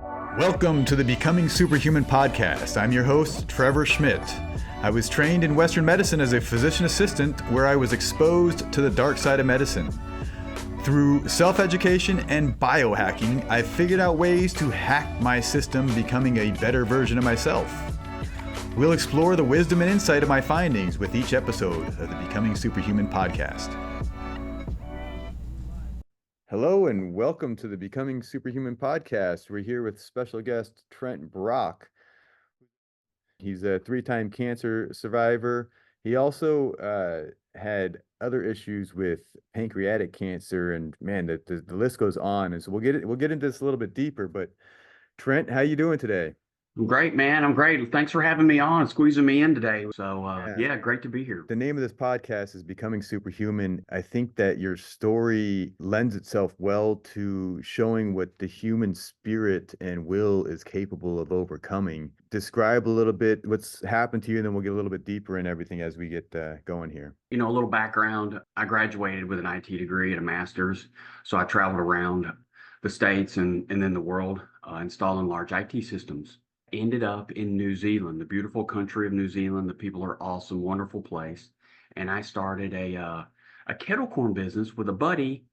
Welcome to the Becoming Superhuman Podcast. I'm your host, Trevor Schmidt. I was trained in Western medicine as a physician assistant, where I was exposed to the dark side of medicine. Through self-education and biohacking, I figured out ways to hack my system, becoming a better version of myself. We'll explore the wisdom and insight of my findings with each episode of the Becoming Superhuman Podcast. Hello and welcome to the Becoming Superhuman Podcast. We're here with special guest Trent Brock. He's a 3-time cancer survivor. He also had other issues with pancreatic cancer, and man, the list goes on. And so we'll get into this a little bit deeper. But Trent, how you doing today? I'm great, man. I'm great. Thanks for having me on and squeezing me in today. So, yeah, great to be here. The name of this podcast is Becoming Superhuman. I think that your story lends itself well to showing what the human spirit and will is capable of overcoming. Describe a little bit what's happened to you, and then we'll get a little bit deeper in everything as we get going here. You know, a little background. I graduated with an IT degree and a master's. So I traveled around the States and then the world installing large IT systems. Ended up in New Zealand, the beautiful country of New Zealand. The people are awesome, wonderful place. And I started a kettle corn business with a buddy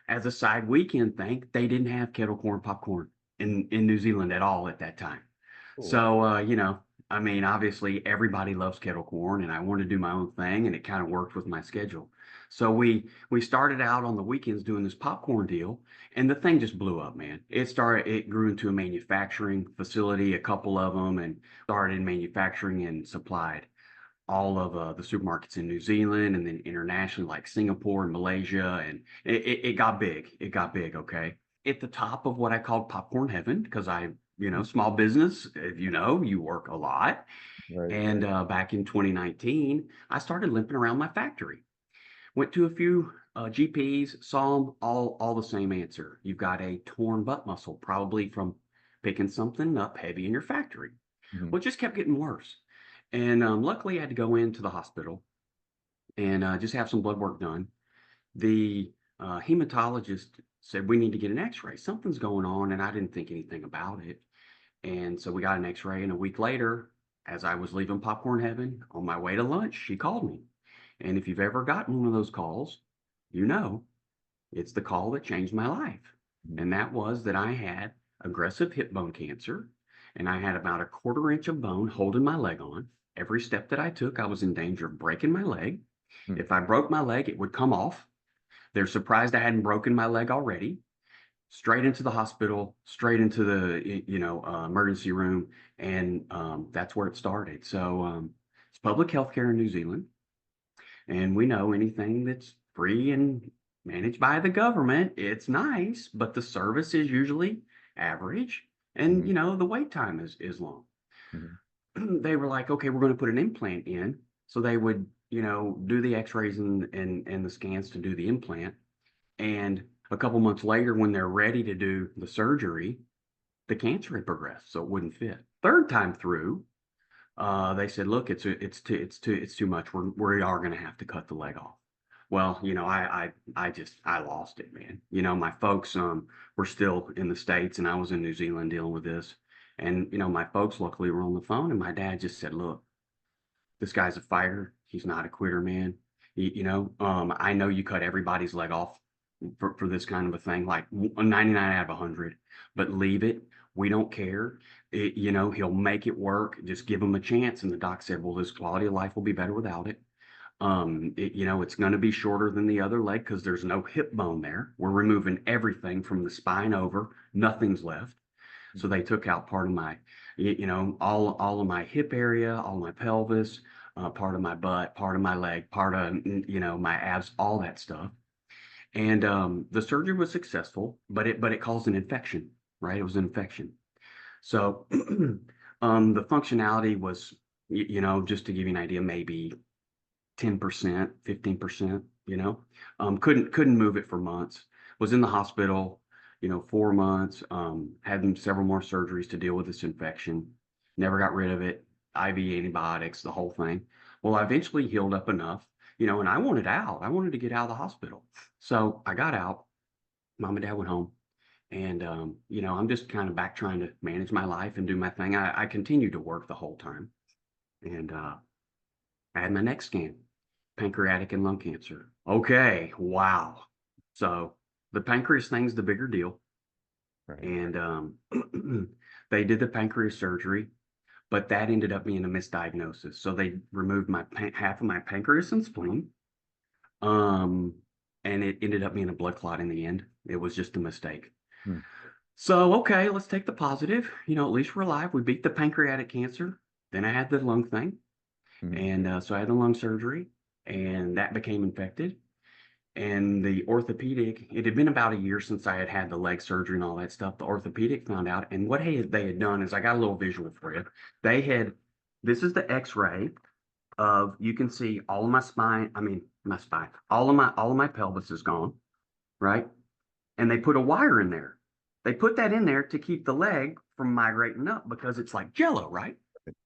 as a side weekend thing. They didn't have kettle corn popcorn in New Zealand at all at that time. Cool. So, you know, I mean, obviously everybody loves kettle corn, and I wanted to do my own thing, and it kind of worked with my schedule. So we started out on the weekends doing this popcorn deal, and the thing just blew up, man. It grew into a manufacturing facility, a couple of them, and started manufacturing and supplied all of the supermarkets in New Zealand, and then internationally, like Singapore and Malaysia, and it got big. It got big, okay? At the top of what I called popcorn heaven, because small business, you work a lot. Right. And back in 2019, I started limping around my factory. Went to a few GPs, saw them, all the same answer. You've got a torn butt muscle, probably from picking something up heavy in your factory. Mm-hmm. Well, it just kept getting worse. And luckily, I had to go into the hospital and just have some blood work done. The hematologist said, we need to get an x-ray. Something's going on, and I didn't think anything about it. And so we got an x-ray, and a week later, as I was leaving popcorn heaven on my way to lunch, she called me. And if you've ever gotten one of those calls, you know, it's the call that changed my life. Mm-hmm. And that was that I had aggressive hip bone cancer, and I had about a 1/4 inch of bone holding my leg on. Every step that I took, I was in danger of breaking my leg. Mm-hmm. If I broke my leg, it would come off. They're surprised I hadn't broken my leg already. Straight into the hospital, straight into the emergency room, and that's where it started. So it's public health care in New Zealand. And we know anything that's free and managed by the government, it's nice, but the service is usually average. And, mm-hmm. The wait time is long. Mm-hmm. They were like, okay, we're going to put an implant in. So they would, do the x-rays and the scans to do the implant. And a couple months later, when they're ready to do the surgery, the cancer had progressed, so it wouldn't fit. Third time through, they said, look, it's too much. We are going to have to cut the leg off. Well, I lost it, man. My folks were still in the States, and I was in New Zealand dealing with this. And, my folks luckily were on the phone, and my dad just said, look, this guy's a fighter. He's not a quitter, man. I know you cut everybody's leg off for this kind of a thing, like 99 out of 100, but leave it. We don't care. He'll make it work. Just give him a chance. And the doc said, well, his quality of life will be better without it. It's going to be shorter than the other leg because there's no hip bone there. We're removing everything from the spine over. Nothing's left. So they took out part of my, all of my hip area, all my pelvis, part of my butt, part of my leg, part of, my abs, all that stuff. And the surgery was successful, but it caused an infection, right? It was an infection. So the functionality was, just to give you an idea, maybe 10%, 15%, couldn't move it for months. Was in the hospital, 4 months, had several more surgeries to deal with this infection. Never got rid of it. IV antibiotics, the whole thing. Well, I eventually healed up enough, and I wanted out. I wanted to get out of the hospital. So I got out. Mom and Dad went home, And, I'm just kind of back trying to manage my life and do my thing. I continued to work the whole time. And I had my next scan, pancreatic and lung cancer. Okay, wow. So the pancreas thing's the bigger deal. Right. And they did the pancreas surgery, but that ended up being a misdiagnosis. So they removed half of my pancreas and spleen. Um, and it ended up being a blood clot in the end. It was just a mistake. Hmm. So, okay, let's take the positive. At least we're alive. We beat the pancreatic cancer. Then I had the lung thing. Mhm. And so I had the lung surgery, and that became infected. And the orthopedic, it had been about a year since I had had the leg surgery and all that stuff. The orthopedic found out. And what they had done is, I got a little visual for you. This is the x-ray of, you can see all of my spine, all of my pelvis is gone, right? And they put a wire in there. They put that in there to keep the leg from migrating up because it's like jello, right?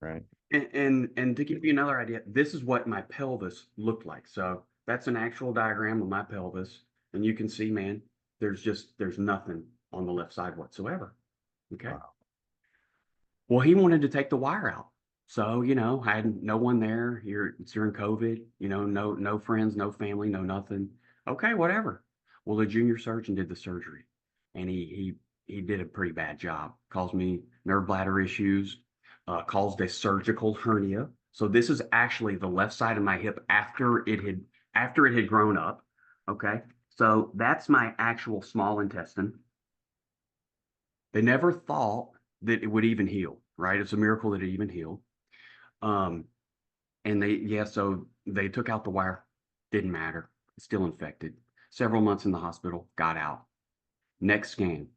Right. And to give you another idea, this is what my pelvis looked like. So that's an actual diagram of my pelvis. And you can see, man, there's nothing on the left side whatsoever. Okay. Wow. Well, he wanted to take the wire out. So, I had no one there here. It's during COVID, no friends, no family, no nothing. Okay, whatever. Well, the junior surgeon did the surgery, and he did a pretty bad job. Caused me nerve bladder issues, caused a surgical hernia. So this is actually the left side of my hip after it had grown up. Okay. So that's my actual small intestine. They never thought that it would even heal, right? It's a miracle that it even healed. Um, so they took out the wire. Didn't matter. It's still infected. Several months in the hospital, got out. Next scan.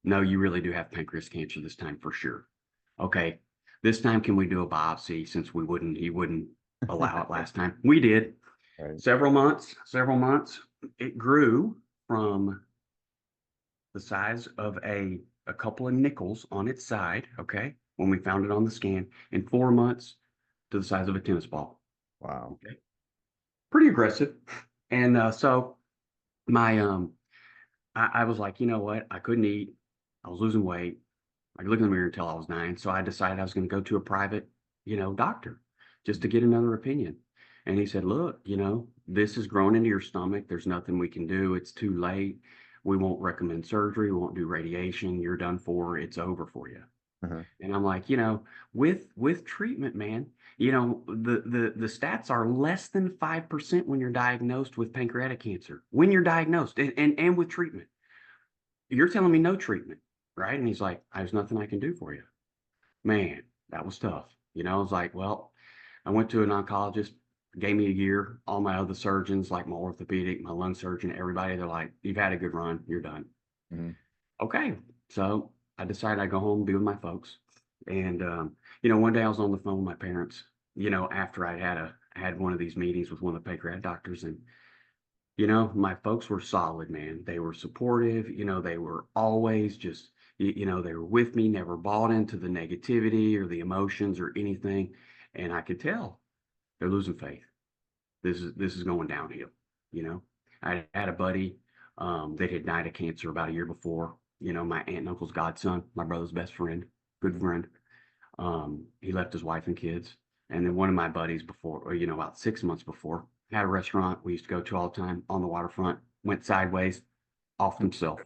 No, you really do have pancreas cancer this time for sure. Okay. This time, can we do a biopsy since he wouldn't allow it last time? We did. Right. Several months. It grew from the size of a couple of nickels on its side, okay, when we found it on the scan, in 4 months to the size of a tennis ball. Wow. Okay. Pretty aggressive. And so my I was like, you know what? I couldn't eat. I was losing weight. I could look in the mirror until I was 9. So I decided I was going to go to a private, doctor just to get another opinion. And he said, look, this is growing into your stomach. There's nothing we can do. It's too late. We won't recommend surgery. We won't do radiation. You're done for. It's over for you. Uh-huh. And I'm like, with treatment, man, the stats are less than 5% when you're diagnosed with pancreatic cancer. When you're diagnosed and with treatment. You're telling me no treatment, right? And he's like, there's nothing I can do for you. Man, that was tough. I was like, well, I went to an oncologist, gave me a year. All my other surgeons, like my orthopedic, my lung surgeon, everybody, they're like, you've had a good run. You're done. Mm-hmm. Okay. So I decided I'd go home and be with my folks. And, one day I was on the phone with my parents, after I had one of these meetings with one of the pancreatic doctors. And, my folks were solid, man. They were supportive. They were always just, they were with me, never bought into the negativity or the emotions or anything. And I could tell they're losing faith. This is going downhill. I had a buddy that had died of cancer about a year before. My aunt and uncle's godson, my brother's best friend, good friend. He left his wife and kids. And then one of my buddies about 6 months before, had a restaurant we used to go to all the time on the waterfront, went sideways, off himself.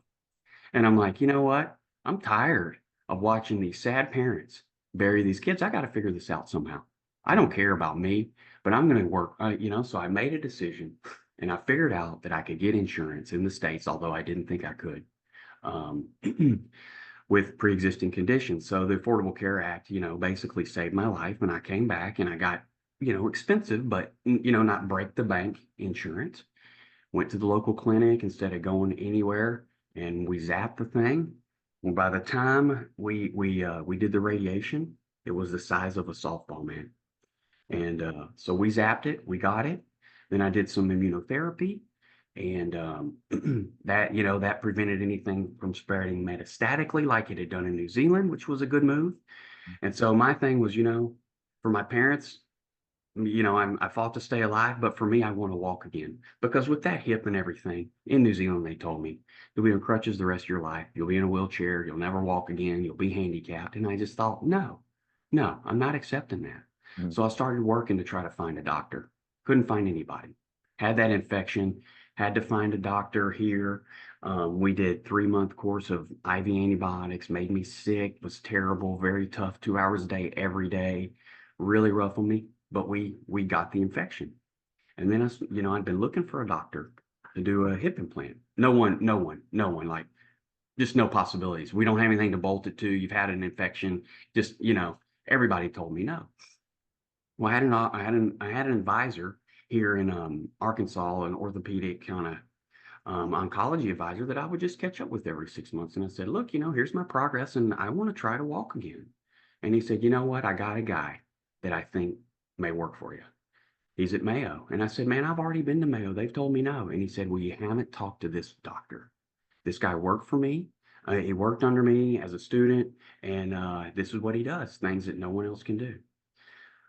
And I'm like, you know what? I'm tired of watching these sad parents bury these kids. I got to figure this out somehow. I don't care about me, but I'm going to work, so I made a decision and I figured out that I could get insurance in the States, although I didn't think I could, um, with pre-existing conditions. So the Affordable Care Act, basically saved my life. And I came back and I got, expensive, but, not break the bank insurance. Went to the local clinic instead of going anywhere, and we zapped the thing. Well, by the time we did the radiation, it was the size of a softball, man. And so we zapped it, we got it. Then I did some immunotherapy, and that prevented anything from spreading metastatically like it had done in New Zealand, which was a good move. And so my thing was, for my parents, I fought to stay alive, but for me, I want to walk again. Because with that hip and everything, in New Zealand, they told me, you'll be on crutches the rest of your life. You'll be in a wheelchair. You'll never walk again. You'll be handicapped. And I just thought, no, I'm not accepting that. Mhm. So I started working to try to find a doctor. Couldn't find anybody. Had that infection, had to find a doctor here. We did 3-month course of IV antibiotics, made me sick, was terrible, very tough, 2 hours a day, every day, really rough on me. But we got the infection. And then I'd been looking for a doctor to do a hip implant. No one, like just no possibilities. We don't have anything to bolt it to. You've had an infection. Just, everybody told me no. Well, I had an advisor here in Arkansas, an orthopedic kind of oncology advisor that I would just catch up with every 6 months. And I said, look, here's my progress and I want to try to walk again. And he said, you know what? I got a guy that I think may work for you. He's at Mayo. And I said, man, I've already been to Mayo. They've told me no. And he said, well, you haven't talked to this doctor. This guy worked for me. He worked under me as a student. And this is what he does, things that no one else can do.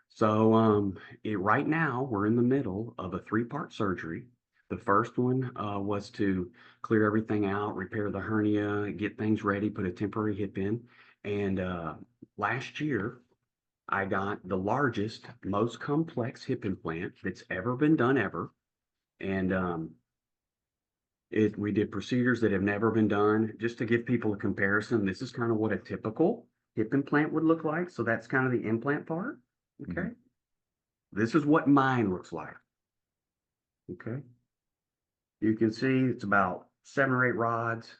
So right now, we're in the middle of a 3-part surgery. The first one was to clear everything out, repair the hernia, get things ready, put a temporary hip in. And last year, I got the largest, most complex hip implant that's ever been done ever. And we did procedures that have never been done. Just to give people a comparison, this is kind of what a typical hip implant would look like. So that's kind of the implant part. Okay. Mhm. This is what mine looks like. Okay. You can see it's about 7 or 8 rods.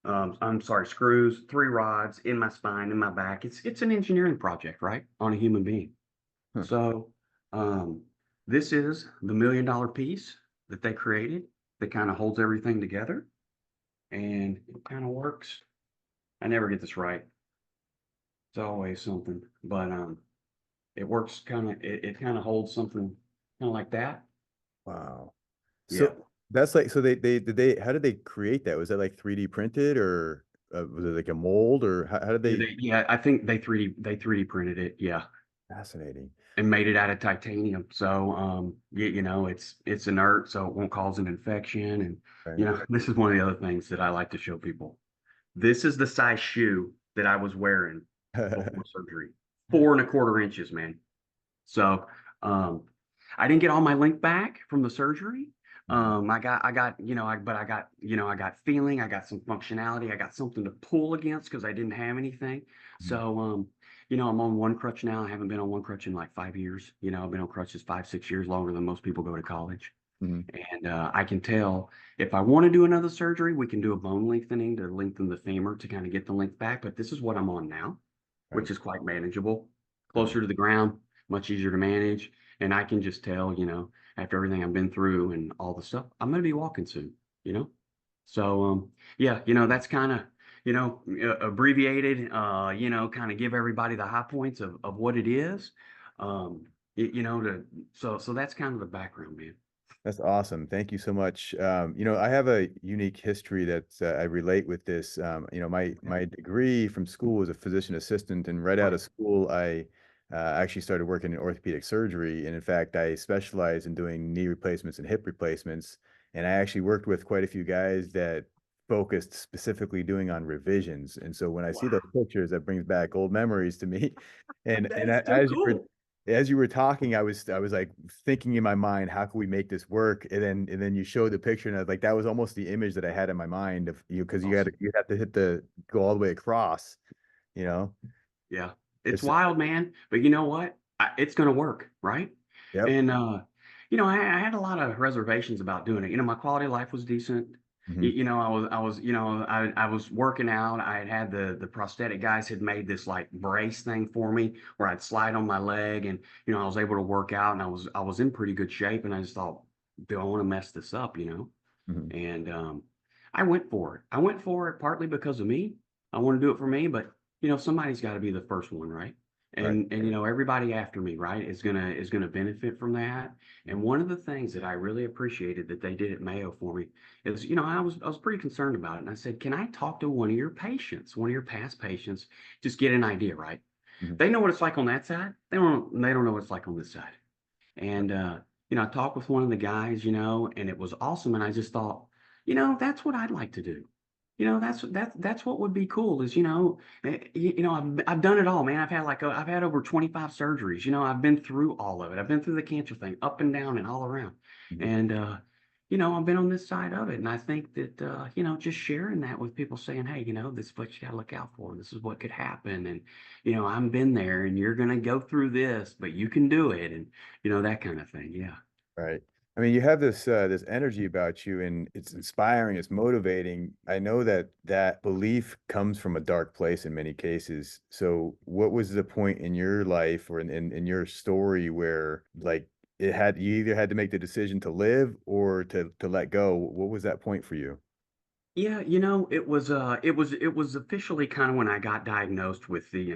I'm sorry, screws, 3 rods in my spine, in my back. It's an engineering project, right? On a human being. Huh. So this is the $1 million piece that they created that kind of holds everything together. And it kind of works. I never get this right. It's always something, but it works it kind of holds something kind of like that. Wow. Yeah. So that's like, so they how did they create that? Was that like 3D printed, or was it like a mold, or how did they? Yeah, I think they 3D printed it. Yeah. Fascinating. And made it out of titanium. So it's inert, so it won't cause an infection. And Right. this is one of the other things that I like to show people. This is the size shoe that I was wearing before surgery. 4¼ inches, man. So I didn't get all my length back from the surgery. Mhm. I got feeling, I got some functionality, I got something to pull against because I didn't have anything. Mhm. So I'm on one crutch now. I haven't been on one crutch in like 5 years. I've been on crutches 5, 6 years longer than most people go to college. Mhm. And I can tell if I want to do another surgery, we can do a bone lengthening to lengthen the femur to kind of get the length back. But this is what I'm on now, Right. which is quite manageable, Right. closer to the ground, much easier to manage. And I can just tell, after everything I've been through and all the stuff, I'm going to be walking soon, you know? So, yeah, that's kind of, abbreviated, kind of give everybody the high points of what it is. So that's kind of the background, man. That's awesome. Thank you so much. I have a unique history that I relate with this. My degree from school was a physician assistant, and right out Right. of school, I actually started working in orthopedic surgery. And in fact, I specialize in doing knee replacements and hip replacements. And I actually worked with quite a few guys that focused specifically doing on revisions. And so when I see those Wow. pictures, that brings back old memories to me. And That is so cool. as you were talking, I was like thinking in my mind, how can we make this work? And then you showed the picture, and I was like, that was almost the image that I had in my mind of you, because Awesome. you have to go all the way across, you know. Yeah. It's It's wild, man. But you know what? It's going to work, right? Yep. And, I had a lot of reservations about doing it. My quality of life was decent. Hmm. I was working out. I had the prosthetic guys had made this like brace thing for me where I'd slide on my leg, and, I was able to work out, and I was in pretty good shape. And I just thought, do I want to mess this up? Hmm. And I went for it. I went for it partly because of me. I want to do it for me, but somebody's got to be the first one, right? Right. And everybody after me, right, is gonna benefit from that. And one of the things that I really appreciated that they did at Mayo for me is, I was pretty concerned about it, and I said, can I talk to one of your patients, one of your past patients, just get an idea, right? Hmm. They know what it's like on that side. They don't know what it's like on this side. And, I talked with one of the guys, and it was awesome. And I just thought, that's what I'd like to do. That's what would be cool is, I've done it all, man. I've had over 25 surgeries. I've been through all of it. I've been through the cancer thing, up and down and all around. Mhm. And, I've been on this side of it. And I think that, just sharing that with people saying, hey, this is what you got to look out for. This is what could happen. And, I've been there and you're going to go through this, but you can do it. And, that kind of thing. Yeah. Right. I mean, you have this energy about you, and it's inspiring, it's motivating. I know that that belief comes from a dark place in many cases. So what was the point in your life or in your story where like you either had to make the decision to live or to let go? What was that point for you? Yeah, it was officially kind of when I got diagnosed with the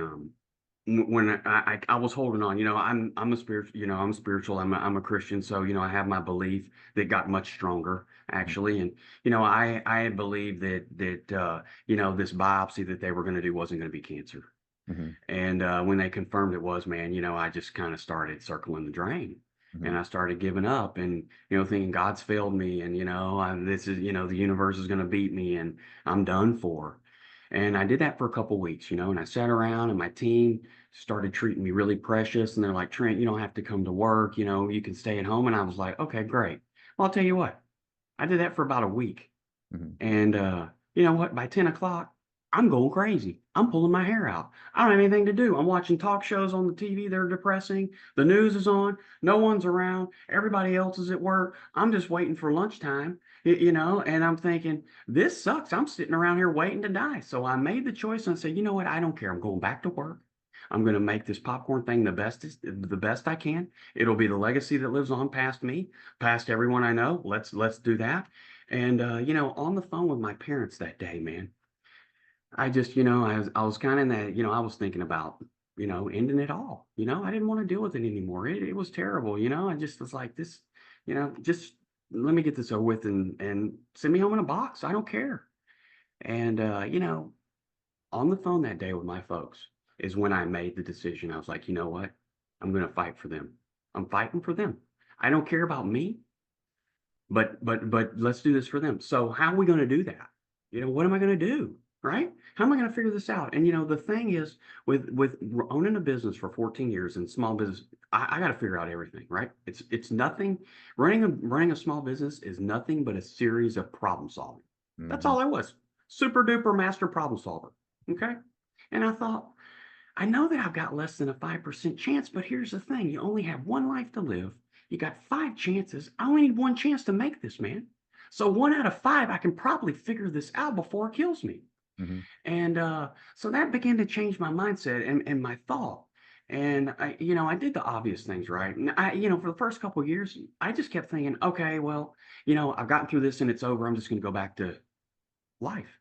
when I was holding on. I'm a spiritual, I'm a Christian, so I have my belief that got much stronger actually. And I believed that this biopsy that they were going to do wasn't going to be cancer. Mm-hmm. And when they confirmed it was, man, I just kind of started circling the drain. Hmm. And I started giving up and, thinking God's failed me. And, this is, the universe is going to beat me and I'm done for. And I did that for a couple weeks, and I sat around and my team started treating me really precious. And they're like, Trent, you don't have to come to work. You can stay at home. And I was like, okay, great. Well, I'll tell you what, I did that for about a week. Hmm. And you know what? By 10 o'clock, I'm going crazy. I'm pulling my hair out. I don't have anything to do. I'm watching talk shows on the TV. They're depressing. The news is on. No one's around. Everybody else is at work. I'm just waiting for lunchtime, and I'm thinking, this sucks. I'm sitting around here waiting to die. So I made the choice and said, you know what? I don't care. I'm going back to work. I'm going to make this popcorn thing the best I can. It'll be the legacy that lives on past me, past everyone I know. Let's do that. And on the phone with my parents that day, man, I just, I was kind of in that, I was thinking about, ending it all. I didn't want to deal with it anymore. It was terrible. I just was like this, just let me get this over with and send me home in a box. I don't care. And on the phone that day with my folks is when I made the decision. I was like, you know what? I'm going to fight for them. I'm fighting for them. I don't care about me. But let's do this for them. So how are we going to do that? What am I going to do? Right? How am I going to figure this out? And the thing is, with owning a business for 14 years and small business, I got to figure out everything. Right? It's nothing. Running a small business is nothing but a series of problem solving. That's Hmm. all I was. Super duper master problem solver. Okay. And I thought, I know that I've got less than a 5% chance, but here's the thing. You only have one life to live. You got 5 chances. I only need one chance to make this, man. So 1 out of 5, I can probably figure this out before it kills me. Hmm. And so that began to change my mindset and my thought. And I did the obvious things, right? And for the first couple of years, I just kept thinking, okay, well, I've gotten through this and it's over. I'm just going to go back to life.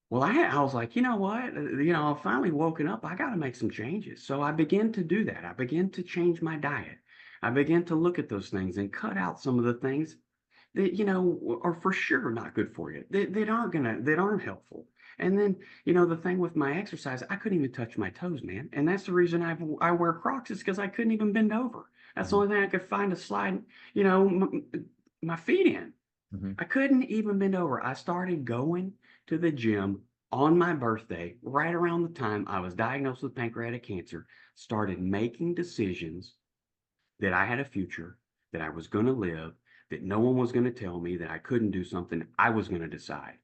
Well, I was like, you know what? I've finally woken up. I got to make some changes. So I began to do that. I began to change my diet. I began to look at those things and cut out some of the things that, are for sure not good for you, that aren't helpful. And then, the thing with my exercise, I couldn't even touch my toes, man. And that's the reason I wear Crocs is because I couldn't even bend over. That's the Hmm. only thing I could find to slide, you know, my feet in. Hmm. I couldn't even bend over. I started going to the gym on my birthday, right around the time I was diagnosed with pancreatic cancer, started making decisions that I had a future, that I was going to live, that no one was going to tell me that I couldn't do something. I was going to decide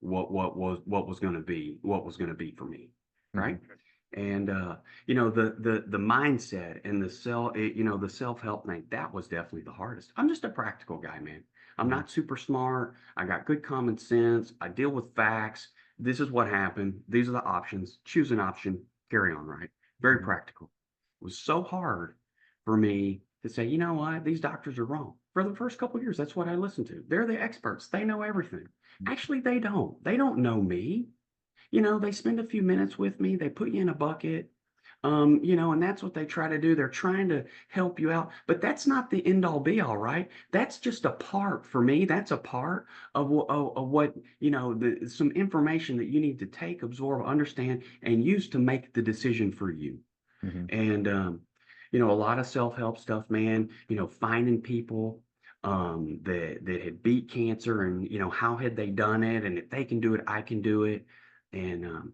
what was going to be for me, Hmm. right? And the mindset and the self-help thing, that was definitely the hardest. I'm just a practical guy, man. I'm Hmm. not super smart. I got good common sense. I deal with facts. This is what happened. These are the options. Choose an option, carry on, right? Very Hmm. practical. It was so hard for me to say, you know what, these doctors are wrong. For the first couple of years, that's what I listened to. They're the experts. They know everything. Actually, they don't. They don't know me. They spend a few minutes with me, they put you in a bucket, and that's what they try to do. They're trying to help you out, but that's not the end all be all, right? That's just a part for me. That's a part of what, some information that you need to take, absorb, understand, and use to make the decision for you. Hmm. And, a lot of self-help stuff, man, finding people that had beat cancer, and how had they done it, and if they can do it, I can do it. And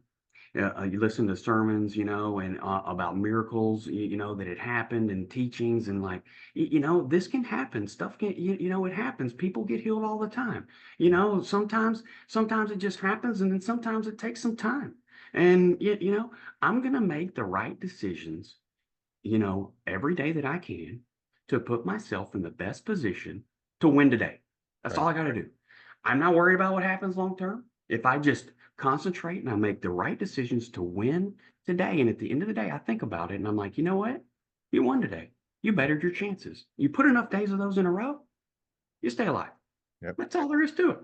you listen to sermons, and about miracles, that had happened, and teachings, and like, this can happen. Stuff can, it happens. People get healed all the time. Sometimes it just happens, and then sometimes it takes some time. And I'm gonna make the right decisions, every day that I can, to put myself in the best position to win today. That's Right. all I got to do. I'm not worried about what happens long term. If I just concentrate and I make the right decisions to win today, and at the end of the day, I think about it and I'm like, you know what? You won today. You bettered your chances. You put enough days of those in a row, you stay alive. Yep. That's all there is to it.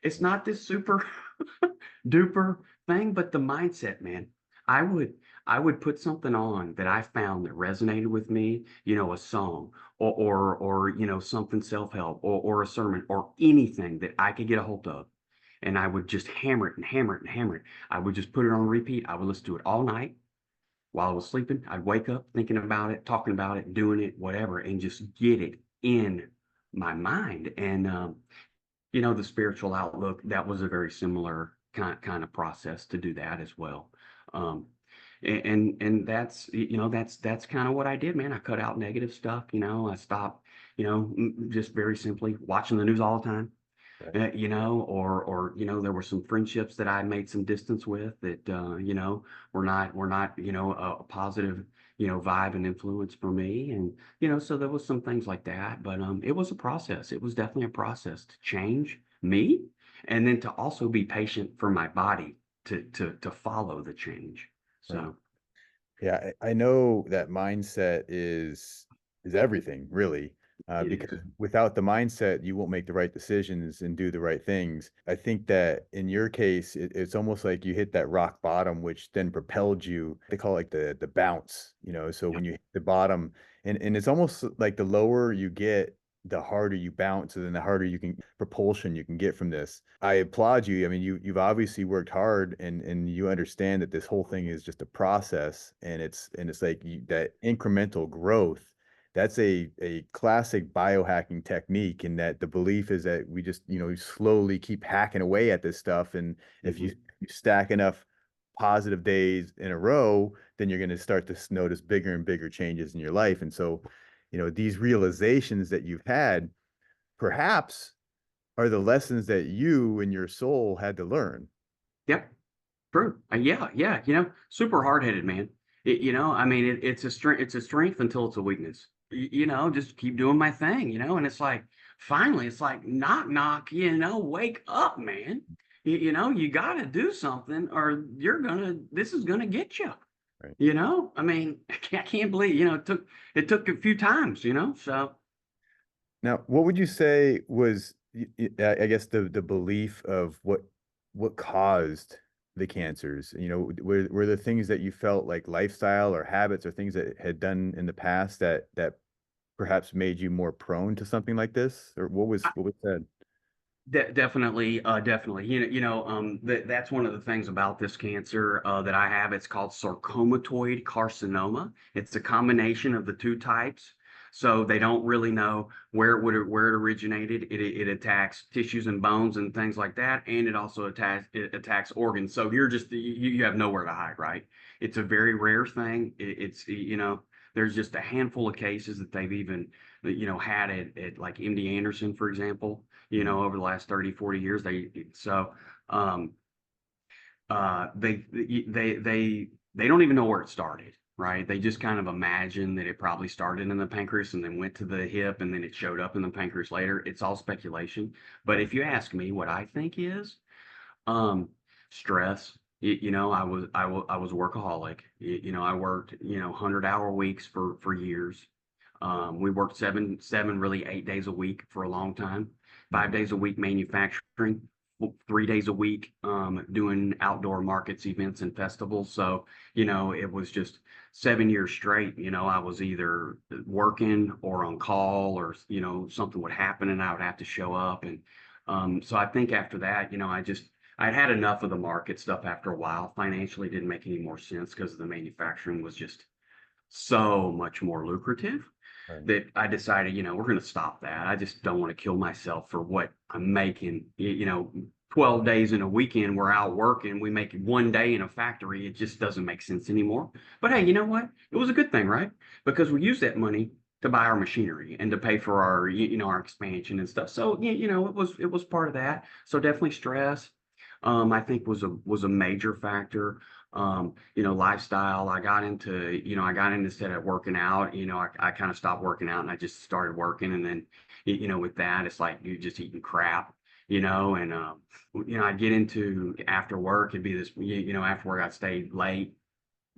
It's not this super duper thing, but the mindset, man. I would put something on that I found that resonated with me, a song, or something self-help, or a sermon, or anything that I could get a hold of. And I would just hammer it and hammer it and hammer it. I would just put it on repeat. I would listen to it all night while I was sleeping. I'd wake up thinking about it, talking about it, doing it, whatever, and just get it in my mind. And the spiritual outlook, that was a very similar kind of process to do that as well. Um, and that's, that's kind of what I did, man. I cut out negative stuff. I stopped, just very simply watching the news all the time. Right. Or there were some friendships that I made some distance with that were not a positive vibe and influence for me. And so there was some things like that, but it was a process. It was definitely a process to change me, and then to also be patient for my body to follow the change. Right. So Yeah, I know that mindset is everything, really. it is. Because without the mindset, you won't make the right decisions and do the right things. I think that in your case, it's almost like you hit that rock bottom, which then propelled you. They call it like the bounce, So Yep. when you hit the bottom, and it's almost like the lower you get, the harder you bounce, and then the harder propulsion you can get from this. I applaud you. I mean, you've obviously worked hard, and you understand that this whole thing is just a process, and it's like that incremental growth. That's a classic biohacking technique, in that the belief is that we just, slowly keep hacking away at this stuff. And if Mhm. you stack enough positive days in a row, then you're going to start to notice bigger and bigger changes in your life. And so, these realizations that you've had perhaps are the lessons that you and your soul had to learn. Yep. True. Yeah. Super hard-headed, man. I mean, it's a strength. It's a strength until it's a weakness. Just keep doing my thing. And it's like, finally, it's like, knock, knock. Wake up, man. You got to do something, or this is gonna get you. Right. I mean, I can't believe. It took a few times. So Now, what would you say was, I guess, the belief of what caused the cancers? Were there things that you felt like lifestyle or habits or things that had done in the past that perhaps made you more prone to something like this? Or what was said? Definitely. That's one of the things about this cancer that I have. It's called sarcomatoid carcinoma. It's a combination of the two types. So they don't really know where it originated. It attacks tissues and bones and things like that, and it attacks organs. So you have nowhere to hide, right? It's a very rare thing. There's just a handful of cases that they've even had at like MD Anderson, for example, Mhm. over the last 30, 40 years. Um, they don't even know where it started, right? They just kind of imagine that it probably started in the pancreas and then went to the hip and then it showed up in the pancreas later. It's all speculation. But Right. if you ask me, what I think is um, stress. I was a workaholic. I worked 100-hour weeks for years. We worked seven, really 8 days a week for a long time. Five Mhm. days a week manufacturing, 3 days a week doing outdoor markets, events, and festivals. So it was just 7 years straight. I was either working or on call, or something would happen and I would have to show up. And so I think after that, I'd had enough of the market stuff after a while. Financially, it didn't make any more sense because the manufacturing was just so much more lucrative Right. that I decided, we're going to stop that. I just don't want to kill myself for what I'm making. 12 days in a weekend, we're out working. We make one day in a factory. It just doesn't make sense anymore. But hey, you know what? It was a good thing, right? Because we use that money to buy our machinery and to pay for our expansion and stuff. So, it was part of that. So definitely stress, I think was a major factor. Lifestyle. I got into instead of working out, I kind of stopped working out and I just started working. And then, with that, it's like you're just eating crap, and, I'd get into after work, it'd be this, after work, I'd stay late.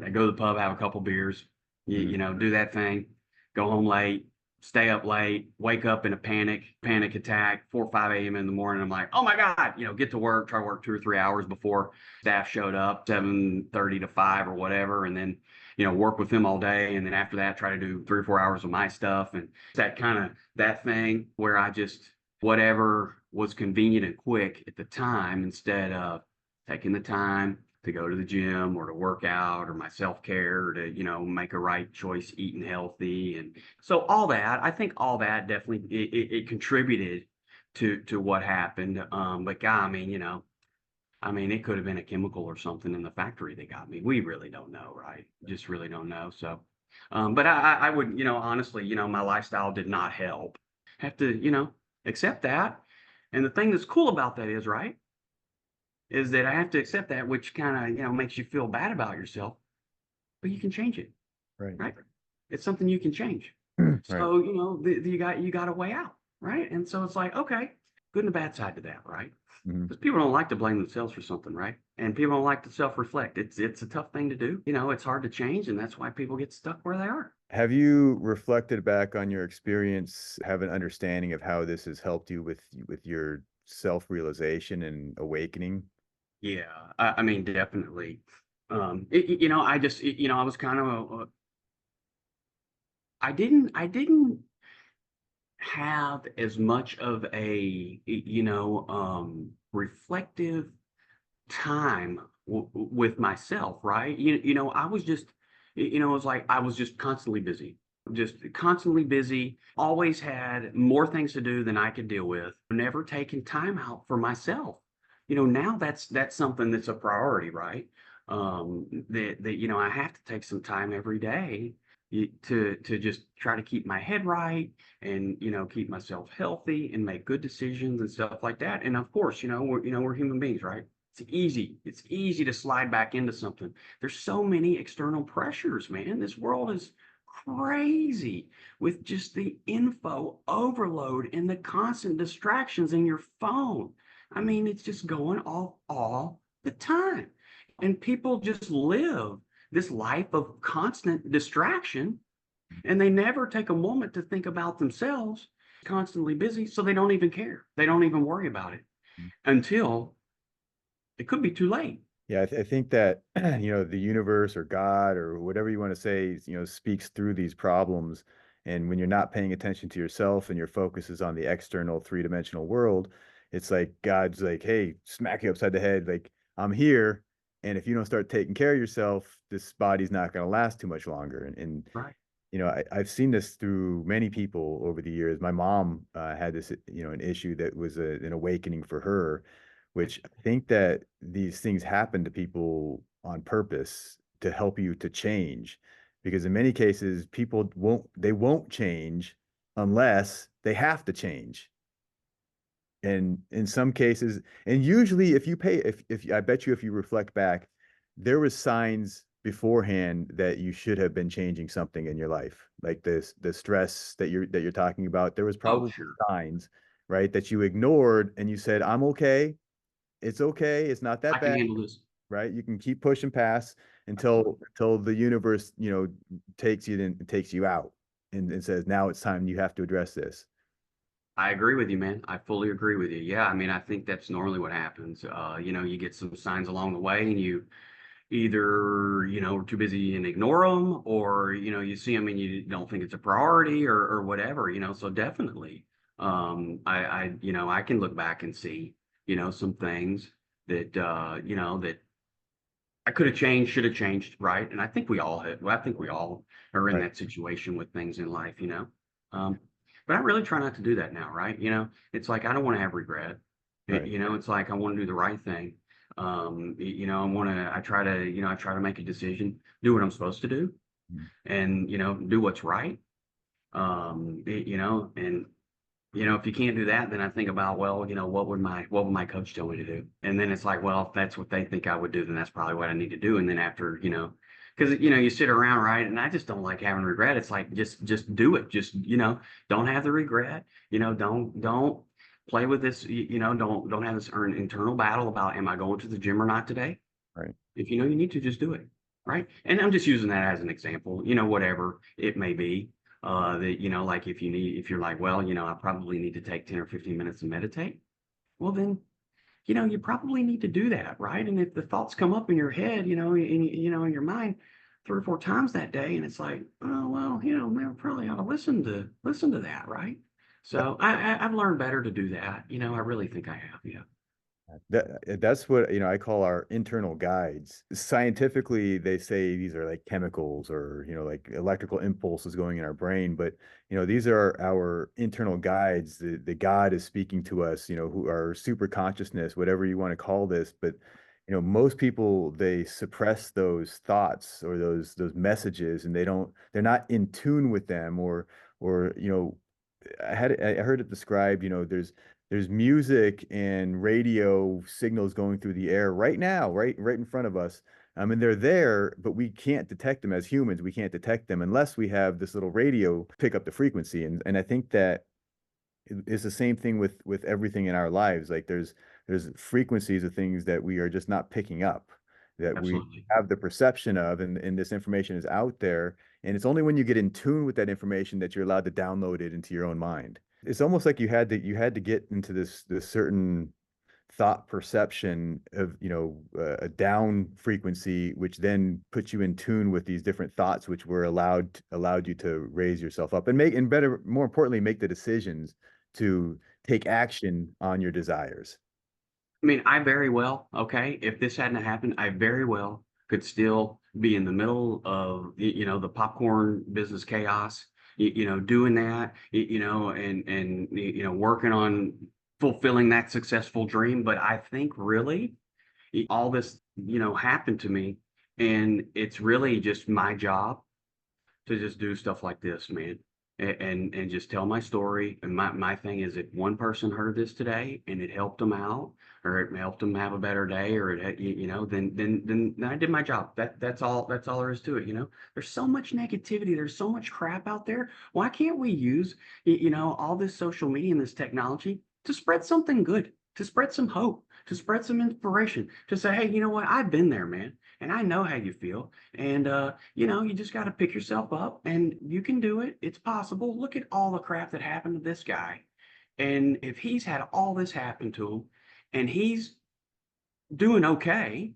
I'd go to the pub, have a couple beers, do that thing, go home late, stay up late, wake up in a panic attack, 4 or 5 a.m. in the morning. I'm like, oh my God, get to work, try to work 2 or 3 hours before staff showed up, 7:30 to 5 or whatever. And then, work with them all day. And then after that, try to do 3 or 4 hours of my stuff. And that thing where I just, whatever was convenient and quick at the time, instead of taking the time to go to the gym or to work out or my self-care or to, make a right choice, eating healthy. And so I think all that definitely, it contributed to what happened. But God, it could have been a chemical or something in the factory that got me. We really don't know, right? Just really don't know. So, but I would, honestly, my lifestyle did not help. Have to, accept that. And the thing that's cool about that is that I have to accept that, which kind of, makes you feel bad about yourself, but you can change it, Right. right? It's something you can change. Right. So, you got a way out, right? And so it's like, okay, good and the bad side to that, right? Mhm. Because people don't like to blame themselves for something, right? And people don't like to self-reflect. It's a tough thing to do. It's hard to change, and that's why people get stuck where they are. Have you reflected back on your experience, have an understanding of how this has helped you with your self-realization and awakening? Yeah, definitely. I just, I was kind of, I didn't have as much of a, reflective time with myself, right? I was just, it was like I was just constantly busy, always had more things to do than I could deal with, never taking time out for myself. Now that's something that's a priority, right? That I have to take some time every day to just try to keep my head right and keep myself healthy and make good decisions and stuff like that. And of course, we're human beings, right? It's easy to slide back into something. There's so many external pressures, man. This world is crazy with just the info overload and the constant distractions in your phone. It's just going all the time. And people just live this life of constant distraction, and they never take a moment to think about themselves, constantly busy, so they don't even care. They don't even worry about it until it could be too late. Yeah, I think that the universe or God or whatever you want to say, speaks through these problems. And when you're not paying attention to yourself and your focus is on the external three-dimensional world, it's like God's like, hey, smack you upside the head, like I'm here. And if you don't start taking care of yourself, this body's not going to last too much longer. And Right. I've seen this through many people over the years. My mom had this, an issue that was an awakening for her, which I think that these things happen to people on purpose to help you to change, because in many cases, they won't change unless they have to change. And in some cases, and usually if I bet you if you reflect back, there was signs beforehand that you should have been changing something in your life. Like the stress that you're talking about, there was Oh, probably sure. signs, right, that you ignored and you said, I'm okay. It's okay. It's not I that can bad, handle this. right? You can keep pushing past until Absolutely. until the universe, takes you out and says, now it's time you have to address this. I agree with you, man. I fully agree with you. Yeah, I think that's normally what happens. You get some signs along the way, and you either, are too busy and ignore them, or, you see them and you don't think it's a priority or whatever, So definitely, I can look back and see, some things that, that I could have changed, should have changed, right? And I think we all have. Well, I think we all are in Right. that situation with things in life, Um, but I really try not to do that now, right? It's like I don't want to have regret. Right. It's like I want to do the right thing. I try to make a decision, do what I'm supposed to do, Mhm. and do what's right. And if you can't do that, then I think about, well, what would my coach tell me to do? And then it's like, well, if that's what they think I would do, then that's probably what I need to do. And then after, because you sit around, right? And I just don't like having regret. It's like just do it. Just don't have the regret. Don't play with this. Don't have this internal battle about am I going to the gym or not today? Right. If you need to, just do it, right? And I'm just using that as an example, whatever it may be. That like if you're like, well, I probably need to take 10 or 15 minutes to meditate. Well, then, you probably need to do that, right? And if the thoughts come up in your head, in your mind 3 or 4 times that day, and it's like, oh well, man, probably ought to listen to that, right? So I've learned better to do that. I really think I have. Yeah. That's what, I call our internal guides. Scientifically, they say these are like chemicals or, like electrical impulses going in our brain. But, these are our internal guides. The God is speaking to us, who are super consciousness, whatever you want to call this. But, most people, they suppress those thoughts or those messages, and they're not in tune with them, or, I heard it described, there's music and radio signals going through the air right now, right in front of us. And they're there, but we can't detect them as humans. We can't detect them unless we have this little radio pick up the frequency. And I think that it's the same thing with everything in our lives. Like there's frequencies of things that we are just not picking up, that we Absolutely. have the perception of, and this information is out there. And it's only when you get in tune with that information that you're allowed to download it into your own mind. It's almost like you had to get into this certain thought perception of a down frequency, which then puts you in tune with these different thoughts, which were allowed you to raise yourself up and better, more importantly, make the decisions to take action on your desires. I mean, I very well, okay, if this hadn't happened, I very well could still be in the middle of, the popcorn business chaos, doing that, and working on fulfilling that successful dream. But I think really all this, happened to me, and it's really just my job to just do stuff like this, man. And just tell my story. And my thing is, if one person heard this today and it helped them out, or it helped them have a better day, or then I did my job. That's all there is to it. There's so much negativity. There's so much crap out there. Why can't we use all this social media and this technology to spread something good, to spread some hope, to spread some inspiration, to say, hey, you know what? I've been there, man, and I know how you feel. And you just got to pick yourself up, and you can do it. It's possible. Look at all the crap that happened to this guy. And if he's had all this happen to him and he's doing okay,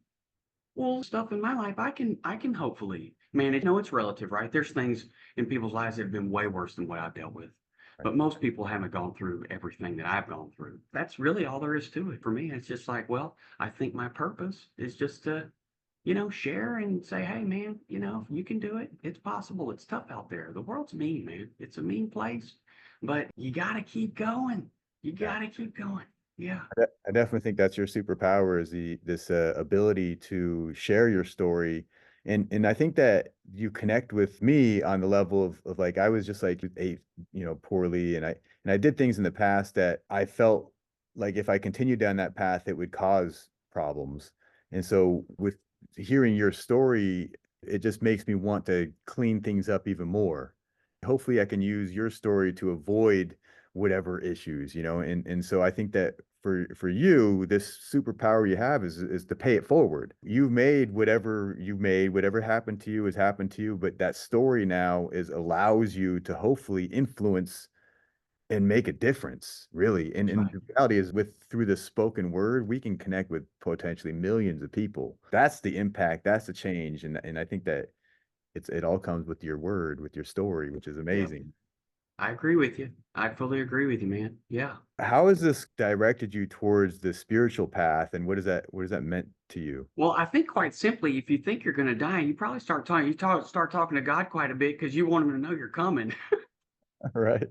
well, stuff in my life, I can hopefully manage. No, it's relative, right? There's things in people's lives that have been way worse than what I've dealt with. Right. But most people haven't gone through everything that I've gone through. That's really all there is to it for me. It's just like, well, I think my purpose is just to share and say, hey, man, you can do it. It's possible. It's tough out there. The world's mean, man. It's a mean place, but you got to keep going. You Yeah. got to keep going. Yeah. I definitely think that's your superpower, is this ability to share your story. And I think that you connect with me on the level of like, I was just like ate, poorly, and I did things in the past that I felt like if I continued down that path, it would cause problems. And so with hearing your story, it just makes me want to clean things up even more. Hopefully I can use your story to avoid whatever issues, and so I think that for you, this superpower you have is to pay it forward. You've made, whatever happened to you has happened to you, but that story now allows you to hopefully influence and make a difference, really. That's And right. the reality is, through the spoken word, we can connect with potentially millions of people. That's the impact, that's the change. And I think that it all comes with your word, with your story, which is Yeah. amazing. I agree with you. I fully agree with you, man. Yeah. How has this directed you towards the spiritual path, and what does that meant to you? Well, I think quite simply, if you think you're going to die, you probably start talking to God quite a bit because you want him to know you're coming. Right.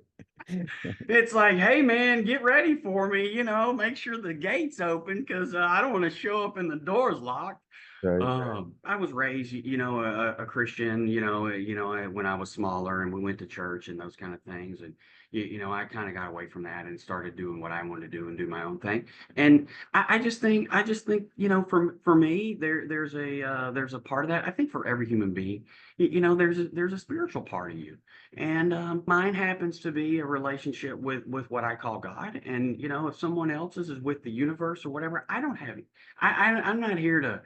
It's like, hey man, get ready for me. Make sure the gate's open because I don't want to show up and the door's locked. Right. I was raised, a Christian, when I was smaller, and we went to church and those kind of things. And, I kind of got away from that and started doing what I wanted to do and do my own thing. And I just think, for me, there's a part of that. I think for every human being, there's a spiritual part of you. And mine happens to be a relationship with what I call God. And, if someone else's is with the universe or whatever, I don't have it. I'm not here to